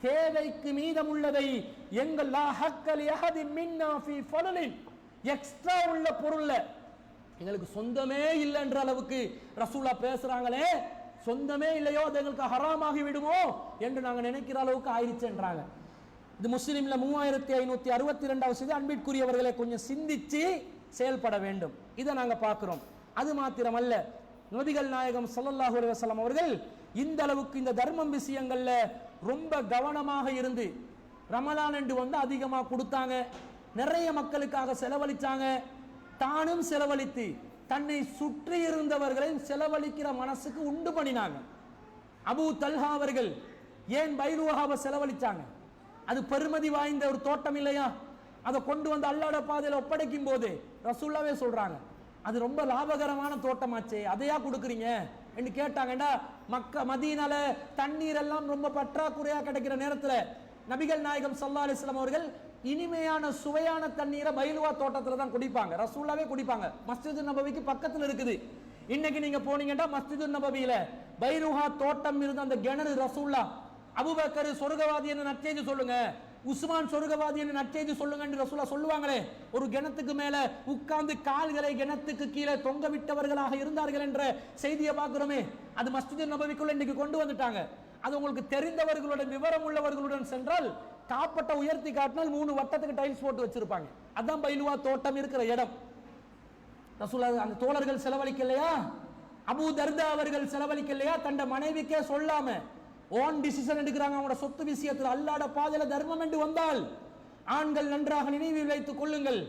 தேவைக்கு மீதம் உள்ளதை எங்கள் எக்ஸ்ட்ரா உள்ள பொருள்ல எங்களுக்கு சொந்தமே இல்லை என்ற அளவுக்கு ரசூலா பேசுறாங்களே. சொந்தமே இல்லையோ அது எங்களுக்கு ஹராமாகி விடுமோ என்று நாங்க நினைக்கிற அளவுக்கு ஆயிடுச்சுன்றாங்க. இது முஸ்லிம்ல 3562வது செய்தி. அன்பிற்குரியவர்களை கொஞ்சம் சிந்திச்சு செயல்பட வேண்டும். இதை நாங்க பார்க்கிறோம். அது மாத்திரமல்ல, நபிகள் நாயகம் ஸல்லல்லாஹு அலைஹி வஸல்லம் அவர்கள் இந்த அளவுக்கு இந்த தர்மம் விஷயங்கள்ல ரொம்ப கவனமாக இருந்து ரமலான் என்று வந்து அதிகமாக கொடுத்தாங்க. நிறைய மக்களுக்காக செலவழிச்சாங்க. தானும் செலவழித்து தன்னை சுற்றி இருந்தவர்களையும் செலவழிக்கிற மனசுக்கு உண்டு பண்ணினாங்க. அபூ தல்ஹா அவர்கள் ஏன் பைருஹாவை செலவழிச்சாங்க? அது பெருமதி வாய்ந்த ஒரு தோட்டம் இல்லையா? அதை கொண்டு வந்து அல்லாஹ்வுடைய பாதையில ஒப்படைக்கும் போது ரசூலுல்லாஹ்வே சொல்றாங்க, அது ரொம்ப லாபகரமான தோட்டமாச்சே, அதையா கொடுக்குறீங்க என்று கேட்டாங்கடா. மதீனால தண்ணீர் எல்லாம் ரொம்ப பற்றாக்குறையா கிடைக்கிற நேரத்தில் நபிகள் நாயகம் ஸல்லல்லாஹு அலைஹி வஸல்லம் அவர்கள் இனிமையான சுவையான தண்ணீரை பைலுவா தோட்டத்தில் தான் குடிப்பாங்க. ரசூலுல்லாஹ்வே குடிப்பாங்க. மஸ்ஜிது நபவிக்கு பக்கத்தில் இருக்குது. இன்னைக்கு நீங்க போனீங்கன்னா மஸ்ஜிது நபவியில பைருஹா தோட்டம் இருந்த அந்த கிணறு ரசூலுல்லாஹ் அபூபக்கர் சொர்க்கவாதி என்று நற்செய்தி சொல்லுங்க, உஸ்மான் சொர்க்கவாதி என்று நற்செய்தி சொல்லுங்க என்று ரசூலுல்லாஹ் சொல்லுவாங்களே. ஒரு கிணத்துக்கு மேல உட்கார்ந்து கால்களை கிணத்துக்கு கீழே தொங்க விட்டவர்களாக இருந்தார்கள் என்ற செய்தியை பார்க்கிறோமே. அது மஸ்ஜிது நபவிக்குள்ள இன்னைக்கு கொண்டு வந்துட்டாங்க. அது உங்களுக்கு தெரிந்தவர்களுடன், விவரம் உள்ளவர்களுடன் சென்றால் காப்பட்ட உயர்த்தி காட்டினால் 3 வட்டத்துக்கு டைல்ஸ் போட்டு வச்சிருப்பாங்க. அதான் பைலுவா தோட்டம் இருக்கிற இடம். ரசூலுல்லாஹ் அந்த தோழர்கள் செலவழிக்கலையா, அபூ தர்தா அவர்கள் செலவழிக்கலையா, தண்ட மனைவிக்கே சொல்லாம ஓன் டிசிஷன் எடுக்கிறாங்க. அவங்களோட சொத்து விஷயத்தில் அல்லாஹ்வுடைய பாதையில தர்மம் என்று வந்தால் ஆண்கள் நன்றாக நினைவில் வைத்துக் கொள்ளுங்கள்.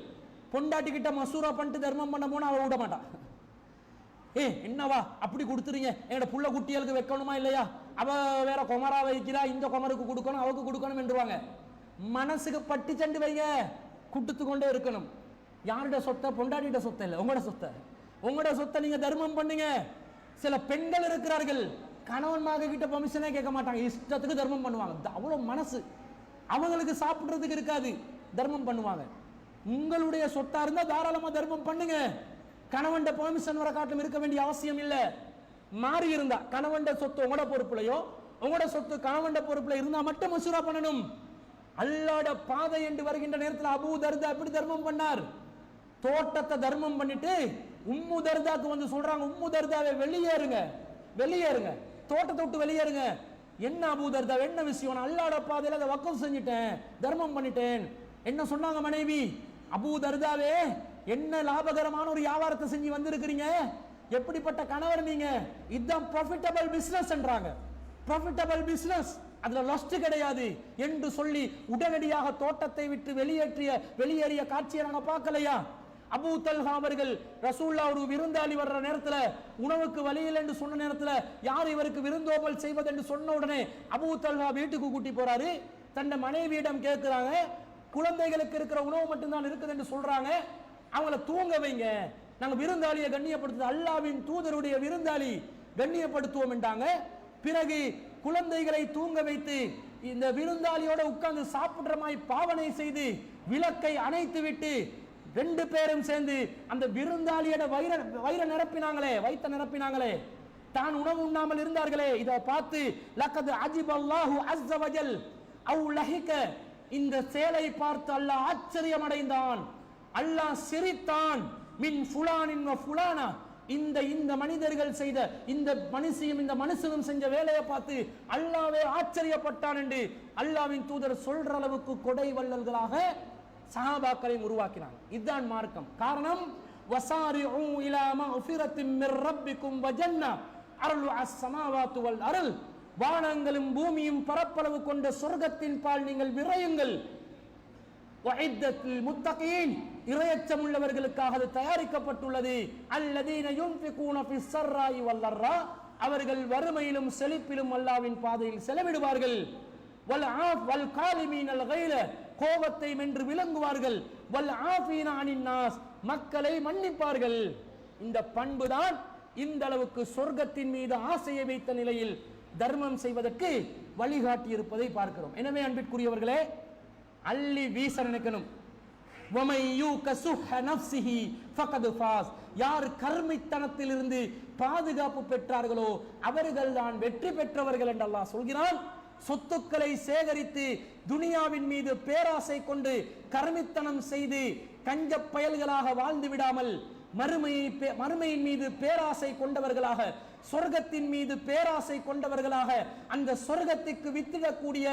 பொண்டாட்டி கிட்ட மசூரா பண்ணிட்டு தர்மம் பண்ண போனா அவ விட மாட்டான். என்னவா அப்படி கொடுத்துறீங்க, என்னோட புள்ள குட்டிகளுக்கு வைக்கணுமா இல்லையா, அவ வேற குமரா வைக்கிறா, இந்த குமருக்கு கொடுக்கணும் அவக்கு கொடுக்கணும் என்றுவாங்க. மனசுக்கு பட்டி சண்டு வைங்க, குடுத்து கொண்டே இருக்கணும். யாருடைய சொத்தை? பொண்டாட்டிட சொத்தை இல்லை, உங்களோட சொத்தை. உங்களோட சொத்தை நீங்க தர்மம் பண்ணுங்க. சில பெண்கள் இருக்கிறார்கள், கணவன் மக கிட்ட பர்மிஷனே கேட்க மாட்டாங்க, இஷ்டத்துக்கு தர்மம் பண்ணுவாங்க. அவ்வளவு மனசு, அவங்களுக்கு சாப்பிடுறதுக்கு இருக்காது, தர்மம் பண்ணுவாங்க. உங்களுடைய சொத்தா இருந்தா தாராளமா தர்மம் பண்ணுங்க. கணவன் பெர்மிஷன் வர காட்டும் இருக்க வேண்டிய அவசியம் இல்ல. மாறி இருந்தா கணவன் சொத்து உங்களோட பொறுப்புலையோ உங்களோட சொத்து கணவன் பொறுப்புல இருந்தா மட்டும் மசூரா பண்ணணும். அல்லாஹ்வுடைய பாதை என்று வருகின்ற நேரத்தில் அபூ தர்தா எப்படி தர்மம் பண்ணார்? தோட்டத்தை தர்மம் பண்ணிட்டு உம்மு தர்தாக்கு வந்து சொல்றாங்க, உம்மு தர்தாவே வெளியேறுங்க, வெளியேறுங்க, தோட்டத்தை விட்டு வெளியேறுங்க. என்ன அபூ தர்தா, என்ன விஷயம்? நான் அல்லாஹ்வுடைய பாதையில அதை வக்ஃப் செஞ்சிட்டேன், தர்மம் பண்ணிட்டேன். என்ன சொன்னாங்க மனைவி? அபூ தர்தாவே, என்ன லாபகரமான ஒரு வியாபாரத்தை செஞ்சு வந்திருக்கிறீங்க, எப்படிப்பட்ட கணவர் நீங்க, இதுதான் ப்ராஃபிட்டபிள் பிசினஸ் என்றாங்க. ப்ராஃபிட்டபிள் பிசினஸ், அதுல லாஸ்ட் கிடையாது என்று சொல்லி உடனடியாக தோட்டத்தை விட்டு வெளியேறிய காட்சியை நாங்க பார்க்கலையா? அபூ தல்ஹா அவர்கள் ரசூலுல்லாஹ் ஒரு விருந்தாளி வர்ற நேரத்துல உணவுக்கு வழியில் என்று சொன்ன நேரத்துல யார் இவருக்கு விருந்தோம்பல் செய்வது என்று சொன்ன உடனே அபூ தல்ஹா வீட்டுக்கு கூட்டி போறாரு. தன்னை மனைவியிடம் கேட்கிறாங்க, குழந்தைகளுக்கு இருக்கிற உணவு மட்டும்தான் இருக்குது என்று சொல்றாங்க, அவங்கள தூங்க வைங்க, நாங்க விருந்தாளியை கண்ணியப்படுத்து, அல்லாஹ்வின் தூதருடைய விருந்தாளி கண்ணியப்படுத்துவோம் என்றாங்க. பிறகு குழந்தைகளை தூங்க வைத்து இந்த விருந்தாளியோட உட்கார்ந்து சாப்பிடுற மாதிரி பாவனை செய்து விளக்கை அணைத்து விட்டு 2 பேரும் சேர்ந்து அந்த விருந்தாளியோட வயிறை நிரப்பினாங்களே, தான் உணவு உண்ணாமல் இருந்தார்களே, இதை பார்த்து லக்கத் அஜிபல்லாஹு அஸ்ஸ வஜல் அவ் லஹிக, இந்த செயலை பார்த்து அல்லாஹ் ஆச்சரியம் அடைந்தான், அல்லாஹ் சிரித்தான். மின் ஃபுலானின் வ ஃபுலானா, இந்த மனிதர்கள் செய்த இந்த மனுஷனும் செஞ்ச வேலையை பார்த்து அல்லாஹ்வே ஆச்சரியப்பட்டான் என்று அல்லாஹ்வின் தூதர் சொல்ற அளவுக்கு கொடை வள்ளல்களாக சஹாபாக்களை உருவாக்கினாங்க. இதுதான் மார்க்கம். காரணம், வசாரிஉ இலா மஃபிரத்தின் மிர் ரப்பிக்கும் வ ஜன்னah அர்லு அஸ்-ஸமாவாத்து வல் அர்ல், வானங்களும் பூமியும் பரப்பளவு கொண்ட சொர்க்கத்தின் பால் நீங்கள் விரையுங்கள். வஇத்தல் முத்தகீன், இறையச்சம் உள்ளவர்களுக்காக அது தயாரிக்கப்பட்டுள்ளது. அல்லதீன யுன்ஃபிகூன ஃபிஸ் ஸர்ராஇ வல் ضர்ரா, அவர்கள் வறுமையிலும் செழிப்பிலும் அல்லாஹ்வின் பாதையில் செலவிடுவார்கள். வல் ஆஃப் வல் காலிமீனல் கைல, கோபத்தை வென்று விளங்குவார்கள். வல் ஆஃபீன அனின் நாஸ், மக்களை மன்னிப்பார்கள். இந்த பண்பு தான் இந்த அளவுக்கு சொர்க்கத்தின் மீது ஆசையை வைத்த நிலையில் தர்மம் செய்வதற்கு வழிகாட்டி இருப்பதை பார்க்கிறோம். எனவே அன்பிற்குரியவர்களே, அள்ளி வீச நினைக்கணும். யார் கர்மித்தனத்தில் இருந்து பாதுகாப்பு பெற்றார்களோ அவர்கள் தான் வெற்றி பெற்றவர்கள் என்று அல்லாஹ் சொல்கிறான். சொத்துக்களை சேகரித்து துனியாவின் மீது பேராசை கொண்டு கர்மித்தனம் செய்து கஞ்ச பயல்களாக வாழ்ந்து விடாமல் மறுமையின் மீது பேராசை கொண்டவர்களாக, சொர்க்கத்தின் மீது பேராசை கொண்டவர்களாக, அந்த சொர்க்கத்துக்கு வித்திடக்கூடிய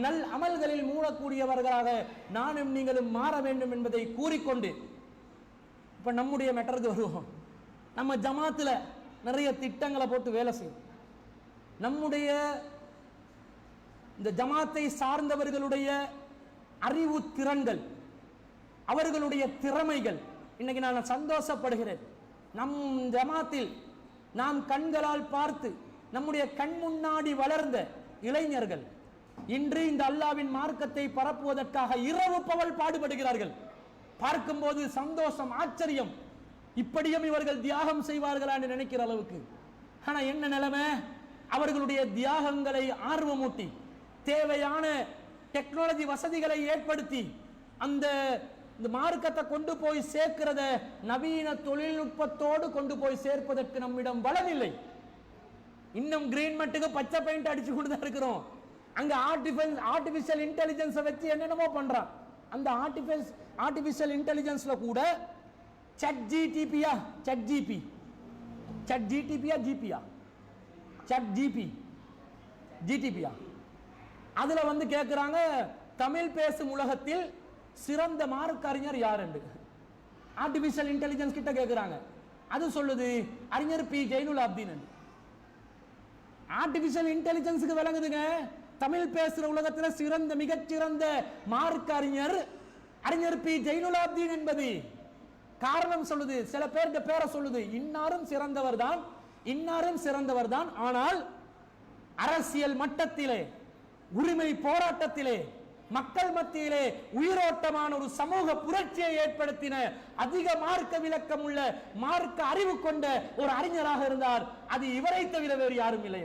நல் அமல்களில் மூடக்கூடியவர்களாக நானும் நீங்களும் மாற வேண்டும் என்பதை கூறிக்கொண்டு இப்ப நம்முடைய மெட்டருக்கு வருவோம். நம்ம ஜமாத்துல நிறைய திட்டங்களை போட்டு வேலை செய்யும். நம்முடைய இந்த ஜமாத்தை சார்ந்தவர்களுடைய அறிவு திறன்கள், அவர்களுடைய திறமைகள், இன்னைக்கு நான் சந்தோஷப்படுகிறேன். நம் ஜமாத்தில் நாம் கண்களால் பார்த்து நம்முடைய கண் முன்னாடி வளர்ந்த இளைஞர்கள் இன்று இந்த அல்லாஹ்வின் மார்க்கத்தை பரப்புவதற்காக இரவு பகல் பாடுபடுகிறார்கள். பார்க்கும்போது சந்தோஷம், ஆச்சரியம். இப்படியும் இவர்கள் தியாகம் செய்வார்களா என்று நினைக்கிற அளவுக்கு. ஆனா என்ன நிலைமை? அவர்களுடைய தியாகங்களை ஆர்வமூட்டி தேவையான டெக்னாலஜி வசதிகளை ஏற்படுத்தி அந்த மார்க்கத்தை கொண்டு போய் சேர்க்கிறத நவீன தொழில்நுட்பத்தோடு கொண்டு போய் சேர்ப்பதற்கு நம்மிடம் வளம் இல்லை. இன்னும் கிரீன் மட்டுக்கு பச்சை பெயிண்ட் அடிச்சு கொண்டு இருக்கிறோம். அங்க ஆர்டிபிஷியல் இன்டெலிஜென்ஸை வச்சு என்னென்னமோ பண்றான். அந்த ஆர்டிபிஷியல் இன்டெலிஜென்ஸ்ல கூட சட் ஜிடிபியா அதுல வந்து கேட்கிறாங்க, தமிழ் பேசும் உலகத்தில் சிறந்த மார்க்க அறிஞர் யார் என்று ஆர்டிபிஷியல் இன்டெலிஜென்ஸ் கிட்ட கேட்கிறாங்க. அது சொல்லுது அறிஞர் பி ஜெயினுல் ஆப்தீன். ஆர்டிபிஷியல் இன்டெலிஜென்ஸுக்கு விளங்குதுங்க, தமிழ் பேசுற உலகத்தில் சிறந்த மிகச்சிறந்த மார்க்க அறிஞர் அறிஞர் பி ஜெயினுல் ஆப்தீன் என்பது காரணம் சொல்லுது. சில பேருக்கு பேரை சொல்லுது, இன்னாரும் சிறந்தவர் தான், இன்னாரும் சிறந்தவர் தான். ஆனால் அரசியல் மட்டத்திலே, உரிமை போராட்டத்திலே, மக்கள் மத்தியிலே உயிரோட்டமான ஒரு சமூக புரட்சியை ஏற்படுத்தின அதிக மார்க்க விளக்கம் உள்ள மார்க்க அறிவு கொண்ட ஒரு அறிஞராக இருந்தார். அது இவரை தவிர வேறு யாரும் இல்லை.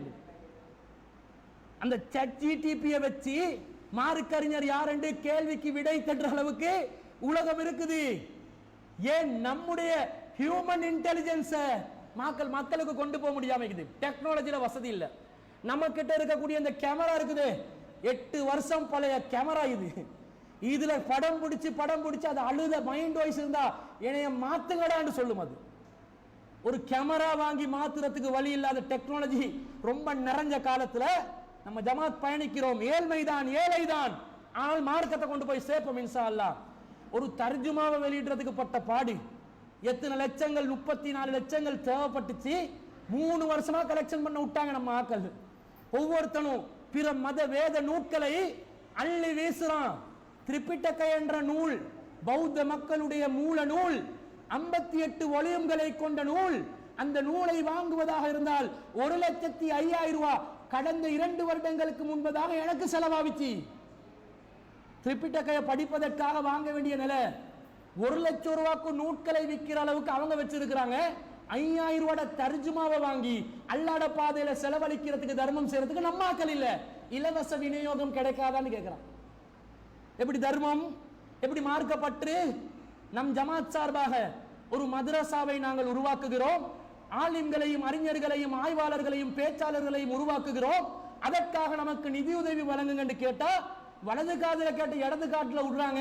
அந்த ChatGPT வச்சு மார்க்க அறிஞர் யார் என்று கேள்விக்கு விடை தட்டுற அளவுக்கு உலகம் இருக்குது. ஏன் நம்முடைய ஹியூமன் இன்டெலிஜென்ஸ் மக்களுக்கு கொண்டு போக முடியாம இருக்குது. டெக்னாலஜில வசதி இல்லை. நம்ம கிட்ட இருக்கக்கூடிய இந்த கேமரா இருக்குது, 8 வருஷம் பழைய கேமரா. இதுல படம் பிடிச்சு அது அழுத மைண்ட் வாய்ஸ் இருந்தா என்னைய மாத்துங்கடான்னு சொல்லும். அது ஒரு கேமரா வாங்கி மாத்துறதுக்கு வழி இல்லாத டெக்னாலஜி ரொம்ப நிறைஞ்ச காலத்துல நம்ம ஜமாத் பயணிக்கிறோம். ஏழைதான், ஆனால் மார்க்கத்தை கொண்டு போய் சேர்ப்போம் இன்ஷா அல்லாஹ். ஒரு தர்ஜுமாவை வெளியிடுறதுக்கு பட்ட பாடு எத்தனை லட்சங்கள், 34 லட்சங்கள் தேவைப்பட்டுச்சு. 3 வருஷமா கலெக்ஷன் பண்ண விட்டாங்க நம்ம ஆக்கள். ஒவ்வொருத்தனும் பிற மத வேத நூல்களை அள்ளி வீசுறான். திரிபிட்டகை என்ற நூல் பௌத்த மக்களுடைய மூல நூல், 58 வால்யூம்களை கொண்ட நூல். அந்த நூலை வாங்குவதாக இருந்தால் 1,05,000 ரூபாய் கடந்த 2 வருடங்களுக்கு முன்பதாக எனக்கு செலவாவிச்சு. திரிபிட்டகையை படிப்பதற்காக வாங்க வேண்டிய நிலை. 1 லட்சம் ரூபாய்க்கு நூட்களை விற்கிற அளவுக்கு அவங்க வச்சிருக்கிறாங்க. 5,000 ரூபாய் தர்ஜுமாவை வாங்கி அல்லாட பாதையில செலவழிக்கிறதுக்கு, தர்மம் செய்யறதுக்கு நம்ம ஆக்கள் இல்ல. இலவச விநியோகம் கிடைக்காதான்னு கேட்கிறான். எப்படி தர்மம், எப்படி மார்க்கப்பற்று? நம் ஜமாத் சார்பாக ஒரு மதரசாவை நாங்கள் உருவாக்குகிறோம். ஆலிம்களையும் அறிஞர்களையும் ஆய்வாளர்களையும் பேச்சாளர்களையும் உருவாக்குகிறோம். அதற்காக நமக்கு நிதியுதவி வழங்குங்க என்று கேட்டா வலது காதுல கேட்டு இடது காட்டுல விடுறாங்க.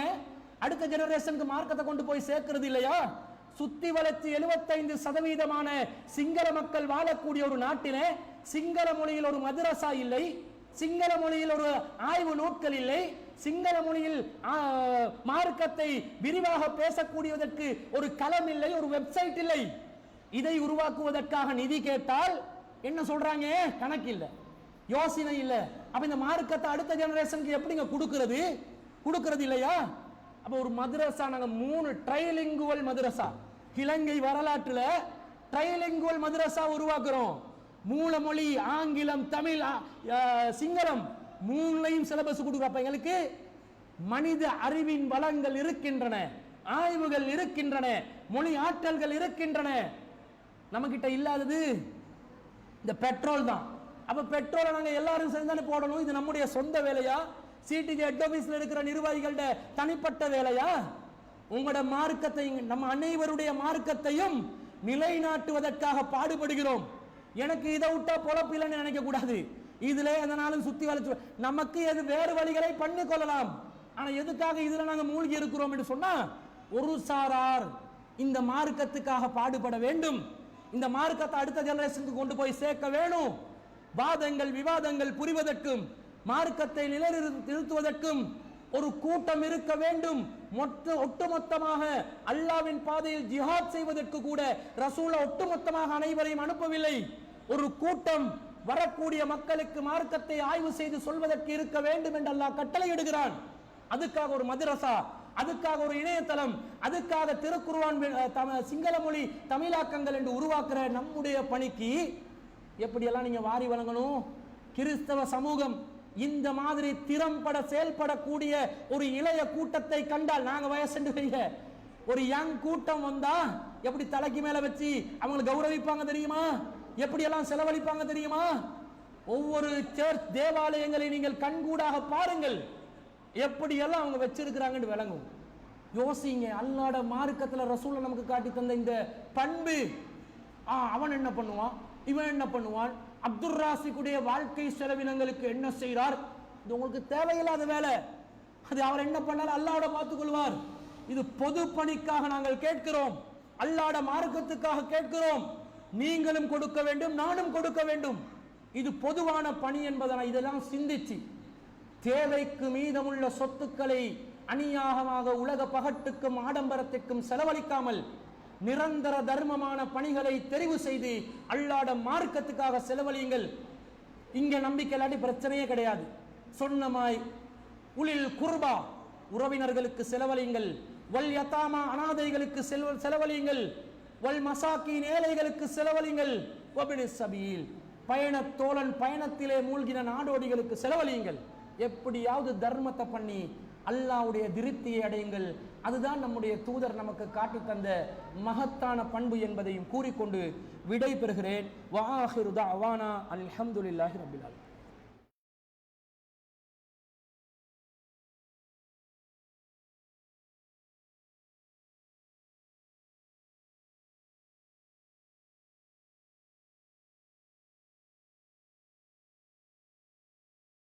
அடுத்த ஜெனரேஷனுக்கு மார்க்கத்தை கொண்டு போய் சேர்க்கிறது இல்லையா? சுத்தி வளர்ச்சி 75% சிங்கள மக்கள் வாழக்கூடிய ஒரு நாட்டிலே சிங்கள மொழியில் ஒரு மதரசா இல்லை, சிங்கள மொழியில் ஒரு ஆய்வு நூட்கள் இல்லை, சிங்கள மொழியில் மார்க்கத்தை விரிவாக பேசக்கூடியதற்கு ஒரு களம் இல்லை, ஒரு வெப்சைட் இல்லை. இதை உருவாக்குவதற்காக நிதி கேட்டால் என்ன சொல்றாங்க? கணக்கு இல்லை, யோசனை இல்லை. அப்ப இந்த மார்க்கத்தை அடுத்த ஜெனரேஷனுக்கு எப்படிங்க கொடுக்கிறது இல்லையா? அப்ப ஒரு மதரசா, நாங்க 3 ட்ரைலிங்குவல் மதரசா, இலங்கை வரலாற்றுல ட்ரைலிங்குவல் மதரசா உருவாக்குறோம். மூல மொழி ஆங்கிலம், தமிழ், சிங்களம் 3லையும் சிலபஸ் கொடுக்குறப்ப எங்களுக்கு மனித அறிவின் வளங்கள் இருக்கின்றன, ஆய்வுகள் இருக்கின்றன, மொழி ஆற்றல்கள் இருக்கின்றன. நம்ம கிட்ட இல்லாதது இந்த பெட்ரோல் தான். அப்ப பெட்ரோலை நாங்க எல்லாரும் சேர்ந்தானே போடணும். இது நம்முடைய சொந்த வேலையா? சிடிஜே ஹெட் ஆபீஸ்ல இருக்கிற நிர்வாகிகளோட தனிப்பட்ட வேலையா? உங்களோட மார்க்கத்தை, நம்ம அனைவருடைய மார்க்கத்தையும் நிலைநாட்டுவதற்காக பாடுபடுகிறோம். எனக்கு இதை விட்டா பொழப்பில்லைன்னு நினைக்க கூடாது. இதுல எதனாலும் சுத்தி வளைச்சு நமக்கு எது வேறு வழிகளை பண்ணி கொள்ளலாம். ஆனா எதுக்காக இதுல நாங்க மூழ்கி இருக்கிறோம் என்று சொன்னா, ஒரு சாரார் இந்த மார்க்கத்துக்காக பாடுபட வேண்டும், இந்த மார்க்கத்தை அடுத்த ஜெனரேஷனுக்கு கொண்டு போய் சேர்க்க வேணும். வாதங்கள் விவாதங்கள் புரிவதற்கும் மார்க்கத்தை நிலைநிறுத்துவதற்கும் ஒரு கூட்டம் இருக்க வேண்டும். ஒட்டுமொத்தமாக அல்லாவின் பாதையில் ஜிஹாத் செய்வதற்கு கூட ரசூல் ஒட்டுமொத்தமாக அனைவரையும் அனுப்பவில்லை. ஒரு கூட்டம் வரக்கூடிய மக்களுக்கு மார்க்கத்தை ஆய்வு செய்து சொல்வதற்கு இருக்க வேண்டும் என்று அல்லாஹ் கட்டளையிடுகிறான். அதுக்காக ஒரு மதரசா, அதுக்காக ஒரு இணையதளம், அதுக்காக திருக்குர்ஆன் சிங்கள மொழி தமிழாக்கங்கள் என்று உருவாக்குற நம்முடைய பணிக்கு எப்படியெல்லாம் நீங்க வாரி வழங்கணும்? கிறிஸ்தவ சமூகம் இந்த மாதிரி திறம்பட செயல்படக்கூடிய ஒரு இளைய கூட்டத்தை கண்டால், நாங்க வயசு ஒரு யங் கூட்டம் வந்தா எப்படி தலைக்கு மேல வச்சு அவங்களை கௌரவிப்பாங்க தெரியுமா? எப்படி எல்லாம் செலவழிப்பாங்க தெரியுமா? ஒவ்வொரு சர்ச் தேவாலயங்களை நீங்கள் கண்கூடாக பாருங்கள், எப்படி எல்லாம் அவங்க வச்சிருக்கிறாங்கன்னு விளங்கும். யோசிங்க, அல்லாஹ்வுடைய மார்க்கத்துல ரசூல் நமக்கு காட்டி தந்த இந்த பண்பு. அவன் என்ன பண்ணுவான், இவன் என்ன பண்ணுவான், அப்துல் ராசிக்குடைய வாழ்க்கை செலவினங்களுக்கு என்ன செய்கிறார், இது உங்களுக்கு தேவையில்லாத வேலை. அது அவர் என்ன பண்ணாலும் அல்லாஹ்வோட பார்த்துக் கொள்வார். இது பொது பணிக்காக நாங்கள் கேட்கிறோம், அல்லாஹ்வுடைய மார்க்கத்துக்காக கேட்கிறோம். நீங்களும் கொடுக்க வேண்டும், நானும் கொடுக்க வேண்டும். இது பொதுவான பணி என்பதனை இதெல்லாம் சிந்திச்சு தேவைக்கு மீதமுள்ள சொத்துக்களை அநியாயமாக உலக பகட்டுக்கும் ஆடம்பரத்திற்கும் செலவழிக்காமல் நிரந்தர தர்மமான பணிகளை தெரிவு செய்து அல்லாஹ்ட மார்க்கத்துக்காக செலவழியுங்கள். இங்க நம்பிக்கை இல்லாட்டி பிரச்சனையே கிடையாது. சொன்னமாய் உலில் குர்பா உறவினர்களுக்கு செலவழியுங்கள், வல் யதாமா அனாதைகளுக்கு செலவழியுங்கள், வல் மசாக்கீன் ஏழைகளுக்கு செலவழியுங்கள், வபினி சபீல் பயணத்தோழன் பயணத்திலே மூழ்கின நாடோடிகளுக்கு செலவழியுங்கள். எப்படியாவது தர்மத்தை பண்ணி அல்லாஹ்வுடைய திருப்தியை அடையுங்கள். அதுதான் நம்முடைய தூதர் நமக்கு காட்டி தந்த மகத்தான பண்பு என்பதையும் கூறிக்கொண்டு விடை பெறுகிறேன். வஆஹிரு தஅவானா அல்ஹம்துலில்லாஹி ரப்பில் ஆலமீன்.